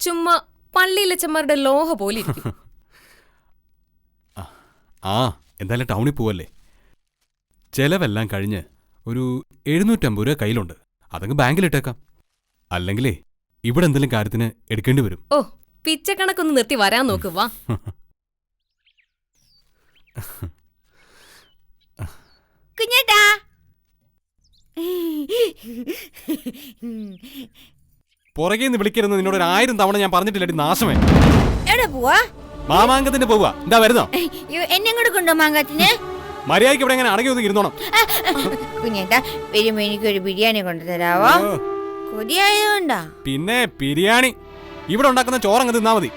ചുമ്മാ പള്ളിയിലച്ചന്മാരുടെ ലോഹ പോലെ ഇരിക്കും. എന്തായാലും ടൗണിൽ പോവല്ലേ. ചെലവെല്ലാം കഴിഞ്ഞ് ഒരു 750 രൂപ കയ്യിലുണ്ട്. അതങ്ങ് ബാങ്കിലിട്ടേക്കാം. അല്ലെങ്കിലേ ഇവിടെ എന്തെങ്കിലും കാര്യത്തിന് എടുക്കേണ്ടി വരും. ഓ, പിച്ചക്കണക്കൊന്ന് നിർത്തി വരാൻ നോക്ക്. വാ. കുഞ്ഞേട്ടാ, പുറകെ നിന്ന് വിളിക്കരുന്ന് നിന്നോട് 1000 തവണ ഞാൻ പറഞ്ഞിട്ടില്ല. നാശമേ, എവിടെ പോവാ? മാമാങ്കത്തിന് പോവാ. എന്താ വരുന്നോ? എന്നെ കൂടെ കൊണ്ടോ മാങ്കത്തിന്? മര്യാദയ്ക്ക് ഇവിടെ എങ്ങനെ അടങ്ങി ഒതുങ്ങി ഇരുന്നോണം. കുഞ്ഞേട്ടാ, വരുമ്പോ എനിക്കൊരു ബിരിയാണി കൊണ്ടുതരാവോ? കൊതിയായതുകൊണ്ടാ. പിന്നെ ബിരിയാണി ഇവിടെ ഉണ്ടാക്കുന്ന ചോറങ്ങ് തിന്നാ മതി.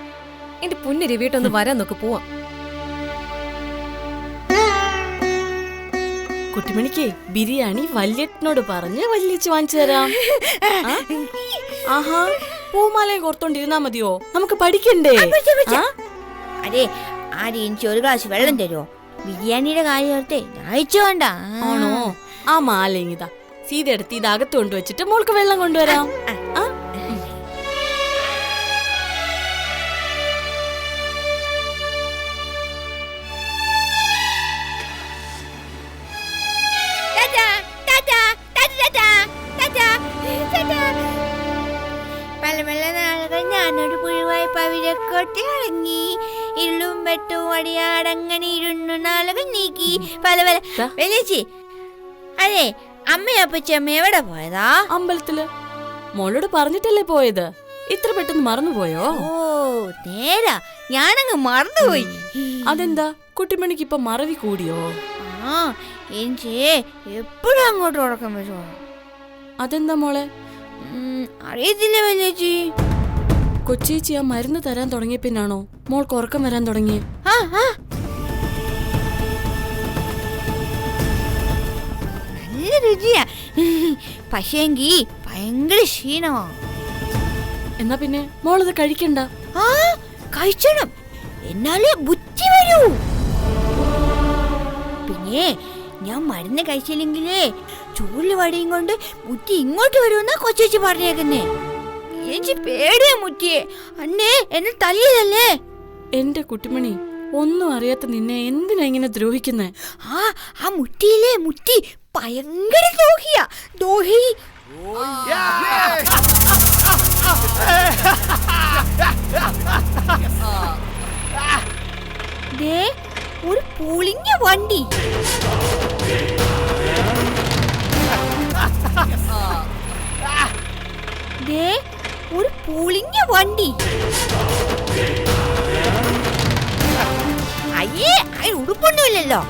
എന്റെ പൊന്നു രവിയേട്ടൊന്ന് വരാൻ നോക്ക്. പോവാം. കുട്ടിമണിക്ക് ബിരിയാണി വല്യേട്ടനോട് പറഞ്ഞ് വല്യച്ച് വാങ്ങിച്ചു തരാം. ആഹാ, പൂമാലയും കോർത്തോണ്ടിരുന്നാ മതിയോ? നമുക്ക് പഠിക്കണ്ടേ? അതെ, ആദ്യം എനിക്ക് ഒരു ഗ്ലാസ് വെള്ളം തരുമോ? ബിരിയാണിയുടെ കാര്യം ഓർത്തേ ദാഹിച്ചോണ്ട. ആണോ? ആ മാല ഇതാ. സീത എടുത്ത് ഇത് അകത്ത് കൊണ്ടുവച്ചിട്ട് മോൾക്ക് വെള്ളം കൊണ്ടുവരാം. പല പല നാളുകൾ ഞാനൊരു പുഴുവായി പവിഴക്കോട്ടി ഇറങ്ങി. ഇരുളും വെട്ടും അടിയാടങ്ങനെ ഇരുന്നു നാളുകൾ നീക്കി. പല പല വലിയേച്ചി, അതെ അമ്മയും അപ്പച്ചമ്മ എവിടെ പോയതാ? അമ്പലത്തില്. മോളോട് പറഞ്ഞിട്ടല്ലേ പോയത്. ഇത്ര പെട്ടെന്ന് മറന്നുപോയോ? ഓ നേരാ, ഞാനങ്ങ് മറന്നുപോയി. അതെന്താ കുട്ടിമണിക്ക് ഇപ്പൊ മറവി കൂടിയോ? എനിക്ക് എപ്പോഴും അങ്ങോട്ട് ഉറക്കം വരുമോ? അതെന്താ മോളെ? അറിയത്തില്ല വലിയേച്ചി. കൊച്ചേച്ചി ആ മരുന്ന് തരാൻ തുടങ്ങിയ പിന്നാണോ മോൾക്ക് ഉറക്കം വരാൻ തുടങ്ങി? നല്ല രുചിയാ, പക്ഷേങ്കി ഭയങ്കര ക്ഷീണമാ. എന്നാ പിന്നെ മോളത് കഴിക്കണ്ട. കഴിച്ചണം, എന്നാലേ ബുദ്ധി വരൂ. പിന്നെ ഞാൻ മരുന്ന് കഴിച്ചില്ലെങ്കിലേ ചൂല് വടിയും കൊണ്ട് മുറ്റി ഇങ്ങോട്ട് വരുമെന്നാ കൊച്ചേച്ചി പറഞ്ഞേക്കുന്നേ. എനിക്ക് പേടിയാ മുറ്റിയെ. അന്നേ എന്നെ തല്ലിയതല്ലേ. എന്റെ കുട്ടിമണി, ഒന്നും അറിയാത്ത നിന്നെ എന്തിനാ ഇങ്ങനെ ദ്രോഹിക്കുന്നേ? ആ മുറ്റിയില്ലേ, മുറ്റി ഭയങ്കര ദ്രോഹിയാ. ദ്രോഹി. ഒരു പൊളിഞ്ഞ വണ്ടി. ഒരു പൊളിഞ്ഞ വണ്ടി. അയ്യേ, അതിന് ഉടുപ്പൊന്നുമില്ലല്ലോ.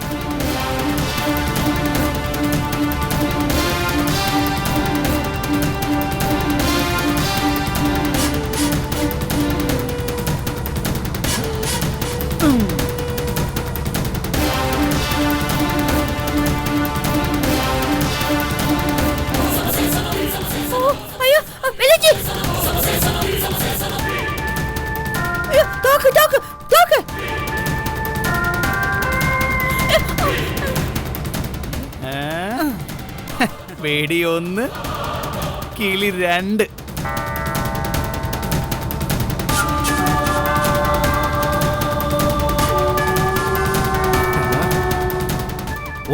അയ്യോ, വെടി 1 കിളി 2.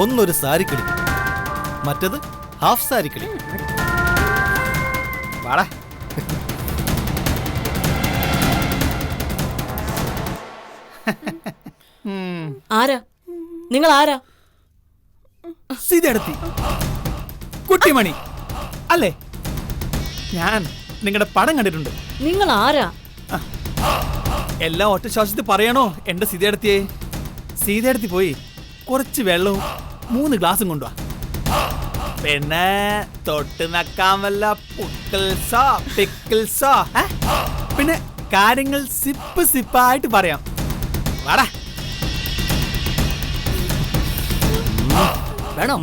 ഒന്നൊരു സാരിക്കിളി, മറ്റത് ഹാഫ് സാരിക്കിളി. വാടാ. ആരാ നിങ്ങൾ? ആരാ? സീതയെടുത്തി കുട്ടിമണി അല്ലേ? ഞാൻ നിങ്ങളുടെ പടം കണ്ടിട്ടുണ്ട്. നിങ്ങൾ ആരാ? എല്ലാം ഒറ്റ ശ്വാസത്തിൽ പറയണോ എന്റെ സീതയെടുത്തിയെ? സീതയെടുത്തി പോയി കുറച്ച് വെള്ളവും 3 ഗ്ലാസും കൊണ്ടുവാ. പിന്നെ തൊട്ട് നക്കാൻ വല്ല പുക്കിൾസോ പിക്കിൾസോ, പിന്നെ കാര്യങ്ങൾ സിപ്പായിട്ട് പറയാം. വാടാ. വേണോ?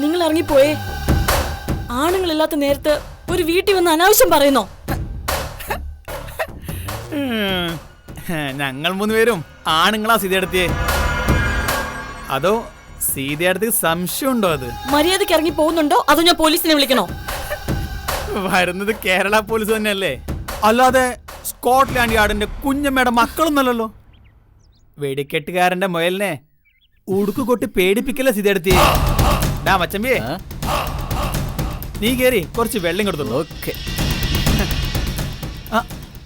നിങ്ങൾ ഇറങ്ങിപ്പോയേ. ആണുങ്ങളില്ലാത്ത നേരത്ത് ഒരു വീട്ടിൽ വന്ന് അനാവശ്യം പറയുന്നോ? ഞങ്ങൾ 3 പേരും ആണുങ്ങളാ സീതയെടുത്തിയെ. അതോ സീതയെടുത്ത് സംശയമുണ്ടോ? അത് മര്യാദയ്ക്ക് ഇറങ്ങി പോകുന്നുണ്ടോ അതോ ഞാൻ പോലീസിനെ വിളിക്കണോ? വരുന്നത് കേരള പോലീസ് തന്നെയല്ലേ, അല്ലാതെ സ്കോട്ട്ലാൻഡ് യാർഡിന്റെ കുഞ്ഞമ്മയുടെ മക്കളൊന്നല്ലോ. വെടിക്കെട്ടുകാരന്റെ മുയലിനെ ഉടുക്കു കൊട്ടി പേടിപ്പിക്കല്ലേ സീതയെടുത്തിയെ. ഡാ മച്ചമ്പിയെ, നീ കേറി കുറച്ച് വെള്ളം കൊടുത്തു. ഓക്കെ.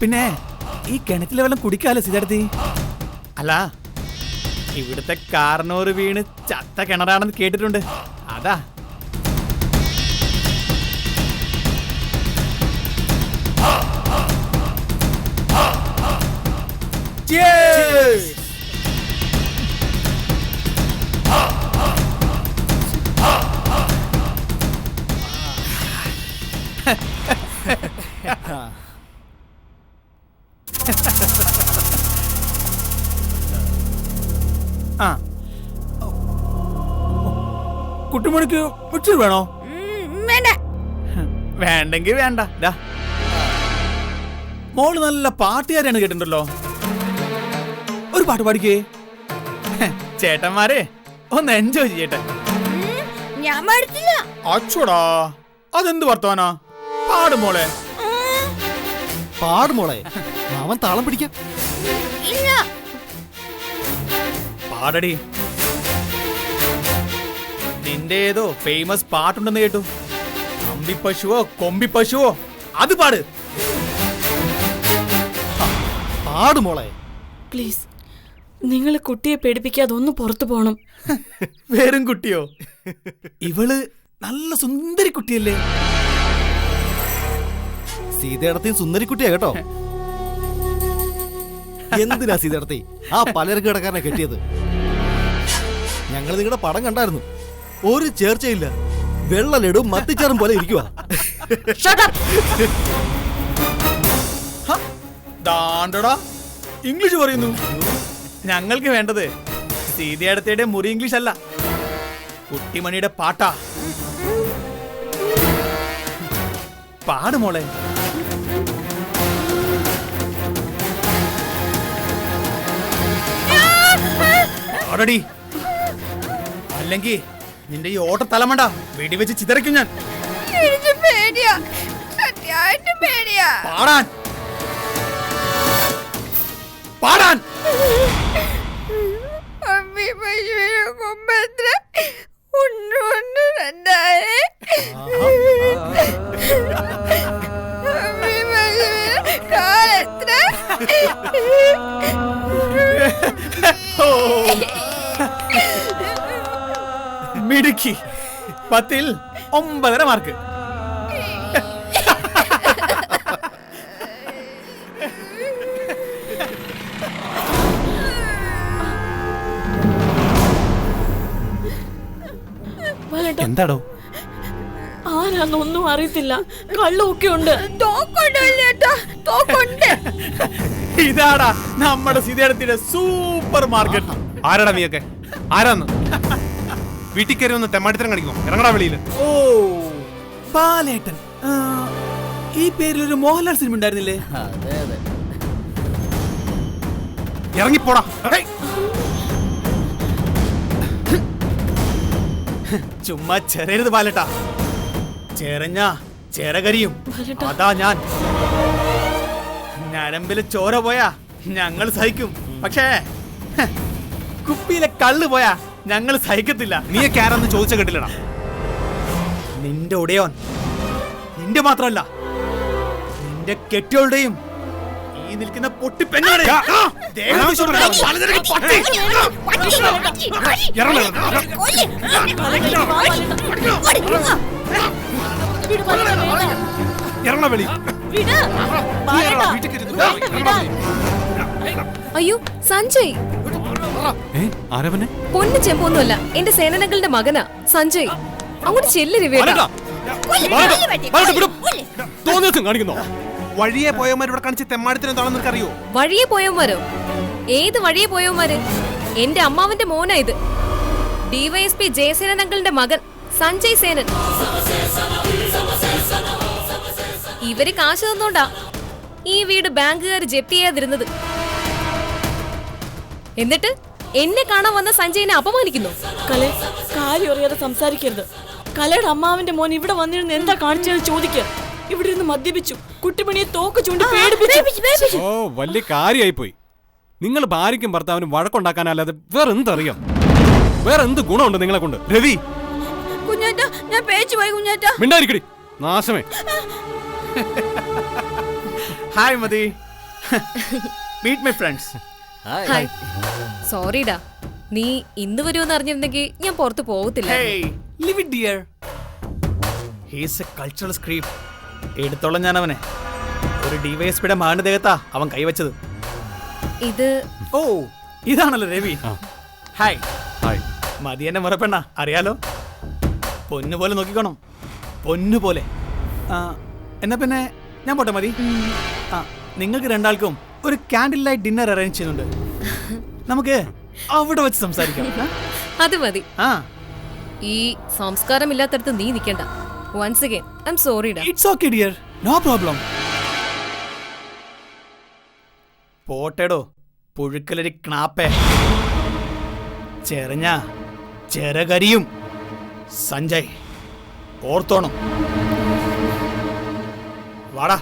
പിന്നെ ഈ കിണറ്റിലെ വെള്ളം കുടിക്കാലോ സീതയെടുത്തി? അല്ല, ഇവിടുത്തെ കാർണോറ് വീണ് ചത്ത കിണറാണെന്ന് കേട്ടിട്ടുണ്ട്, അതാ. ആ, കുട്ടിമണിക്ക് മിക്സർ വേണോ? വേണ്ടെങ്കി വേണ്ട. മോള് നല്ല പാട്ടുകാരാണ് കേട്ടിട്ടുണ്ടല്ലോ, ഒരു പാട്ട് പാടിക്കേ. ചേട്ടന്മാരെ ഒന്ന് എൻജോയ് ചെയ്യട്ടെ. ഞാൻ പാടത്തില്ല. അച്ചോടാ, അതെന്ത് വർത്തമാനാ? പാടുമോളെ. പാടുമോളെ, അവൻ താളം പിടിക്കാം. പാടടി. നിന്റെ ഏതോ ഫേമസ് പാട്ടുണ്ടെന്ന് കേട്ടു. അമ്പിപ്പശുവോ കൊമ്പിപ്പശുവോ, അത് പാട്. പാടുമോളെ പ്ലീസ്. നിങ്ങൾ കുട്ടിയെ പേടിപ്പിക്കാതെ ഒന്ന് പുറത്തു പോണം. വേറും കുട്ടിയോ? ഇവള് നല്ല സുന്ദരി കുട്ടിയല്ലേ? സീതയടത്തി സുന്ദരിക്കുട്ടിയാ കേട്ടോ. എന്തിനാ സീതയടത്തി ആ പലർക്ക് കിടക്കാരനെ കെട്ടിയത്? ഞങ്ങൾ നിങ്ങളുടെ പടം കണ്ടായിരുന്നു, ഒരു ചേർച്ചയില്ല. വെള്ള ലഡു മത്തിച്ചാറും പോലെ ഇരിക്കുവാ. ദാണ്ടടാ, ഇംഗ്ലീഷ് പറയുന്നു. ഞങ്ങൾക്ക് വേണ്ടത് സീതയടത്തിയുടെ മുറി ഇംഗ്ലീഷ് അല്ല, കുട്ടിമണിയുടെ പാട്ടാ. പാടുമോളെ. പാടടി, അല്ലെങ്കിൽ നിന്റെ ഈ ഓട്ട തലമണ്ട വെടിവെച്ച് ചിതറിക്കും ഞാൻ. പാടാൻ പാടാൻ. മിടുക്കി, 10ൽ 9.5 മാർക്ക്. എന്താടോ? ആരാന്നൊന്നും അറിയത്തില്ല, കള്ളൊക്കെ ഉണ്ട്. ഇതാടാ നമ്മുടെ സീതയടത്തിയുടെ സൂപ്പർ മാർക്കറ്റ്. ആരാടാ നീയൊക്കെ? ആരാന്ന്? വീട്ടിൽ കയറി ഒന്ന് തെമ്മാടിത്തരം കാണിക്കുമോ? ഇറങ്ങടാ വെളിയിൽ. ഓ, ബാലേട്ടൻ. ഈ പേരിലൊരു മോഹൻലാൽ സിനിമ ഉണ്ടായിരുന്നില്ലേ? അതെ അതെ. ഇറങ്ങിപ്പോടാ. ചുമ്മാ ചെറിയത് ബാലട്ടാ. ചെറഞ്ഞ ചെറകരിയും അതാ ഞാൻ. ഞരമ്പില് ചോര പോയാ ഞങ്ങൾ സഹിക്കും, പക്ഷേ കുപ്പിയിലെ കള്ള് പോയാ ഞങ്ങൾ സഹിക്കത്തില്ല. നീയൊക്കെ ആരാന്ന് ചോദിച്ച കേട്ടില്ലടാ. നിന്റെ ഉടയോൻ, നിന്റെ മാത്രമല്ല നിന്റെ കെട്ടിയോളുടെയും ഈ നിൽക്കുന്ന പൊട്ടി പെണ്ണാണ്. അയ്യോ സഞ്ജയ്, ആരവനെ? പൊന്നു ചെമ്പൊന്നുമല്ല, എന്റെ സേനനകളുടെ മകനാ സഞ്ജയ്. അങ്ങോട്ട് ചെല്ല് രവിയേട്ടാ. കാണിക്കുന്നോ? വഴിയെ പോയവന്മാർ ഇവിടെ കാണിച്ച് തെമ്മാടത്തിന് എന്താണെന്ന് നിനക്കറിയോ? വഴിയെ പോയവന്മാരോ? ഏത് വഴിയെ പോയവന്മാര്? എന്റെ അമ്മാവന്റെ മോനാ ഇത്. ഡിവൈഎസ്പി ജയസേനൻ അങ്കിളിന്റെ മകൻ സഞ്ജയ് സേനൻ. ഇവര് കാശ് തന്നോണ്ടാ ഈ വീട് ബാങ്കുകാർ ജപ്തി ചെയ്യാതിരുന്നത്. എന്നിട്ട് എന്നെ കാണാൻ വന്ന സഞ്ജയിനെ അപമാനിക്കുന്നു. കലേ, കാര്യം അറിയാതെ സംസാരിക്കരുത്. കലയുടെ അമ്മാവന്റെ മോൻ ഇവിടെ വന്നിരുന്ന് എന്താ കാണിച്ചതെന്ന് ചോദിക്കുക. ഇവിടെ ഇരുന്ന് മദ്യപിച്ചു, കുട്ടിമണിയെ തോക്ക് ചൂണ്ടി പേടിപ്പിച്ചു. ഓ, വലിയ കാര്യമായി പോയി. നിങ്ങൾ ഭാര്യയ്ക്കും ഭർത്താവിനും വഴക്കുണ്ടാക്കാനല്ലാതെ വേറെ എന്തറിയാം? വേറെ എന്ത് ഗുണമുണ്ട് നിങ്ങളെ കൊണ്ട്? രവി, കുഞ്ഞാറ്റ, ഞാൻ പേച്ചു പോയി കുഞ്ഞാറ്റ. മിണ്ടായിരിക്കടി നാശമേ. ഹായ് മതി, മീറ്റ് മൈ ഫ്രണ്ട്സ്. ഹായ്. സോറിടാ, നീ ഇന്ന് വരുമെന്ന് അറിഞ്ഞിരുന്നെങ്കിൽ ഞാൻ പുറത്ത് പോകത്തില്ല. Leave it dear. He is a cultural creep. എടുത്തോളം ഞാൻ അവനെ. ഒരു ഡിവൈഎസ്പിയുടെ മകന്റെ ദേഹത്താ അവൻ കൈവച്ചത്. ഇത് ഓ, ഇതാണല്ലോ രവി. ഹായ്. ഹായ്. മതി എന്നെ മുറപ്പെണ്ണ, അറിയാലോ. പൊന്നുപോലെ നോക്കിക്കോണം, പൊന്നുപോലെ. എന്നാ പിന്നെ ഞാൻ പോട്ടെ മതി. നിങ്ങൾക്ക് രണ്ടാൾക്കും ഒരു ക്യാൻഡിൽ ലൈറ്റ് ഡിന്നർ അറേഞ്ച് ചെയ്യുന്നുണ്ട്. നമുക്ക് അവിടെ വെച്ച് സംസാരിക്കാം. അത് മതി. ഈ സംസ്കാരമില്ലാത്തടത്ത് നീ നിൽക്കണ്ട. Once again I am sorry ഡാ. It's okay dear, no problem. പോട്ടേടോ പുഴുക്കലരി ക്നാപ്പേ. ചെറിഞ്ഞ ചെറകരിയും സഞ്ജയ് ഓർത്തോണം. വാടാ.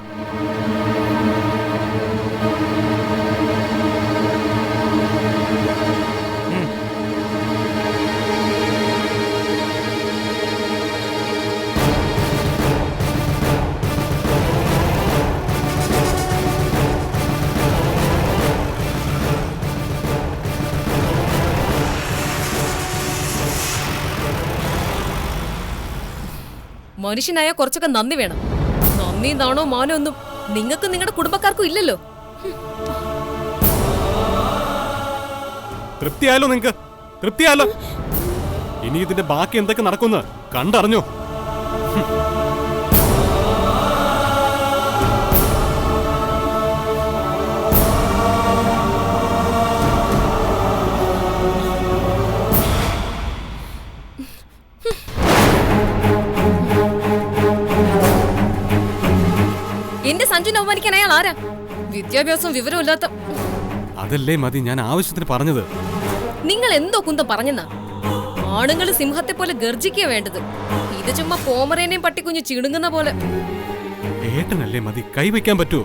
മനുഷ്യനായ കുറച്ചൊക്കെ നന്ദി വേണം. നന്ദി നാണോ മാനോ ഒന്നും നിങ്ങൾക്ക് നിങ്ങളുടെ കുടുംബക്കാർക്കും ഇല്ലല്ലോ. തൃപ്തിയായല്ലോ? നിങ്ങക്ക് തൃപ്തിയായല്ലോ? ഇനി ഇതിന്റെ ബാക്കി എന്തൊക്കെ നടക്കുന്നു കണ്ടറിഞ്ഞോ? എന്റെ സഞ്ജുനെ അവമാനിക്കാൻ അയാൾ ആരാ? വിദ്യാഭ്യാസവും വിവരവും ഇല്ലാത്ത. അതല്ലേ മതി ഞാൻ ആവശ്യത്തിന് പറഞ്ഞത്. നിങ്ങൾ എന്തോ കുന്തം പറഞ്ഞെന്നാ? ആണുങ്ങൾ സിംഹത്തെ പോലെ ഗർജിക്കുക വേണ്ടത്. ഇത് ചുമ്മാ കോമറേനെയും പട്ടിക്കുഞ്ഞു ചിണുങ്ങുന്ന പോലെ. ഏട്ടനല്ലേ മതി, കൈവയ്ക്കാൻ പറ്റുമോ?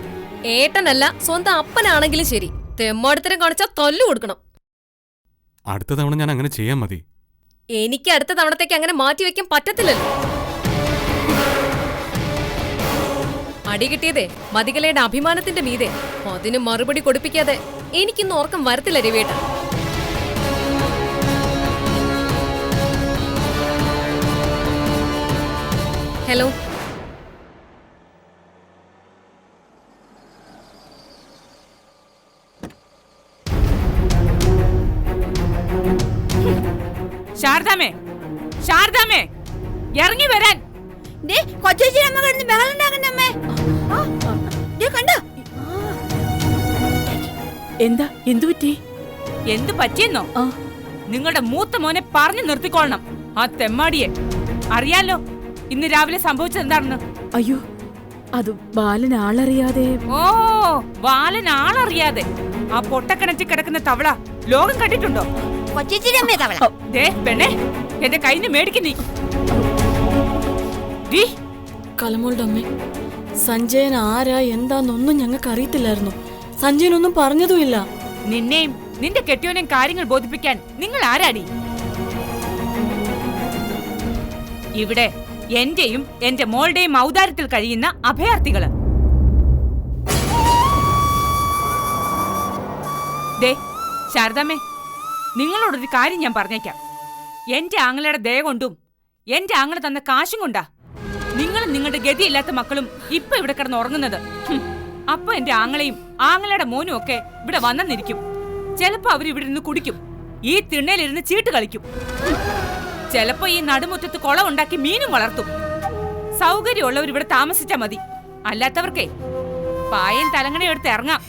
ഏട്ടനല്ല, സ്വന്തം അപ്പനാണെങ്കിലും ശരി, തെമ്മാടിത്തരം കാണിച്ചാൽ തല്ലു കൊടുക്കണം. അടുത്ത തവണ ഞാൻ അങ്ങനെ ചെയ്യാൻ മതി. എനിക്ക് അടുത്ത തവണത്തേക്ക് അങ്ങനെ മാറ്റി വെക്കാൻ പറ്റത്തില്ലല്ലോ. അടി കിട്ടിയതേ മതികലയുടെ അഭിമാനത്തിന്റെ മീതെ. അതിന് മറുപടി കൊടുപ്പിക്കാതെ എനിക്കിന്ന് ഓർക്കം വരത്തില്ല രവിയേട്ട. ഹലോ. ശാരദാമേ, ശാരദാമേ, ഇറങ്ങി വരാൻ. എന്താ, എന്തു പറ്റി? എന്ത് പറ്റിയെന്നോ? നിങ്ങളുടെ മൂത്ത മോനെ പറഞ്ഞു നിർത്തിക്കൊള്ളണം. ആ തെമ്മാടിയെ അറിയാലോ ഇന്ന് രാവിലെ സംഭവിച്ചത് എന്താണെന്ന്. അയ്യോ, അത് ബാലൻ ആളറിയാതെ. ഓ, ബാലൻ ആളറിയാതെ ആ പൊട്ടക്കിണറ്റി കിടക്കുന്ന തവള ലോകം കണ്ടിട്ടുണ്ടോ? ദേ പെണ്ണെ, എന്റെ കയ്യിന്ന് മേടിക്കുന്നീ. കലമോളുടെ അമ്മേ, സഞ്ജയൻ ആരാ എന്താന്നൊന്നും ഞങ്ങൾക്ക് അറിയത്തില്ലായിരുന്നു. സഞ്ജയനൊന്നും പറഞ്ഞതുമില്ല. നിന്നെയും നിന്റെ കെട്ടിയോനെയും കാര്യങ്ങൾ ബോധിപ്പിക്കാൻ നിങ്ങൾ ആരാടി? ഇവിടെ എന്റെയും എന്റെ മോളുടെയും ഔദാര്യത്തിൽ കഴിയുന്ന അഭയാർത്ഥികള്. ദേ ശാരദാമ്മേ, നിങ്ങളോടൊരു കാര്യം ഞാൻ പറഞ്ഞേക്കാം. എന്റെ ആങ്ങളയുടെ ദയ കൊണ്ടും എന്റെ ആങ്ങള തന്ന കാശും കൊണ്ടാ നിങ്ങളും നിങ്ങളുടെ ഗതിയില്ലാത്ത മക്കളും ഇപ്പൊ ഇവിടെ കിടന്ന് ഉറങ്ങുന്നത്. അപ്പൊ എന്റെ ആങ്ങളെയും ആങ്ങളയുടെ മോനും ഒക്കെ ഇവിടെ വന്നെന്നിരിക്കും. ചിലപ്പോ അവരിവിടെ ഇരുന്ന് കുടിക്കും, ഈ തിണ്ണയിലിരുന്ന് ചീട്ട് കളിക്കും. ചിലപ്പോ ഈ നടുമുറ്റത്ത് കുളം ഉണ്ടാക്കി മീനും വളർത്തും. സൗകര്യമുള്ളവർ ഇവിടെ താമസിച്ചാ മതി, അല്ലാത്തവർക്കേ പായൻ തലങ്ങണ എടുത്ത് ഇറങ്ങാം.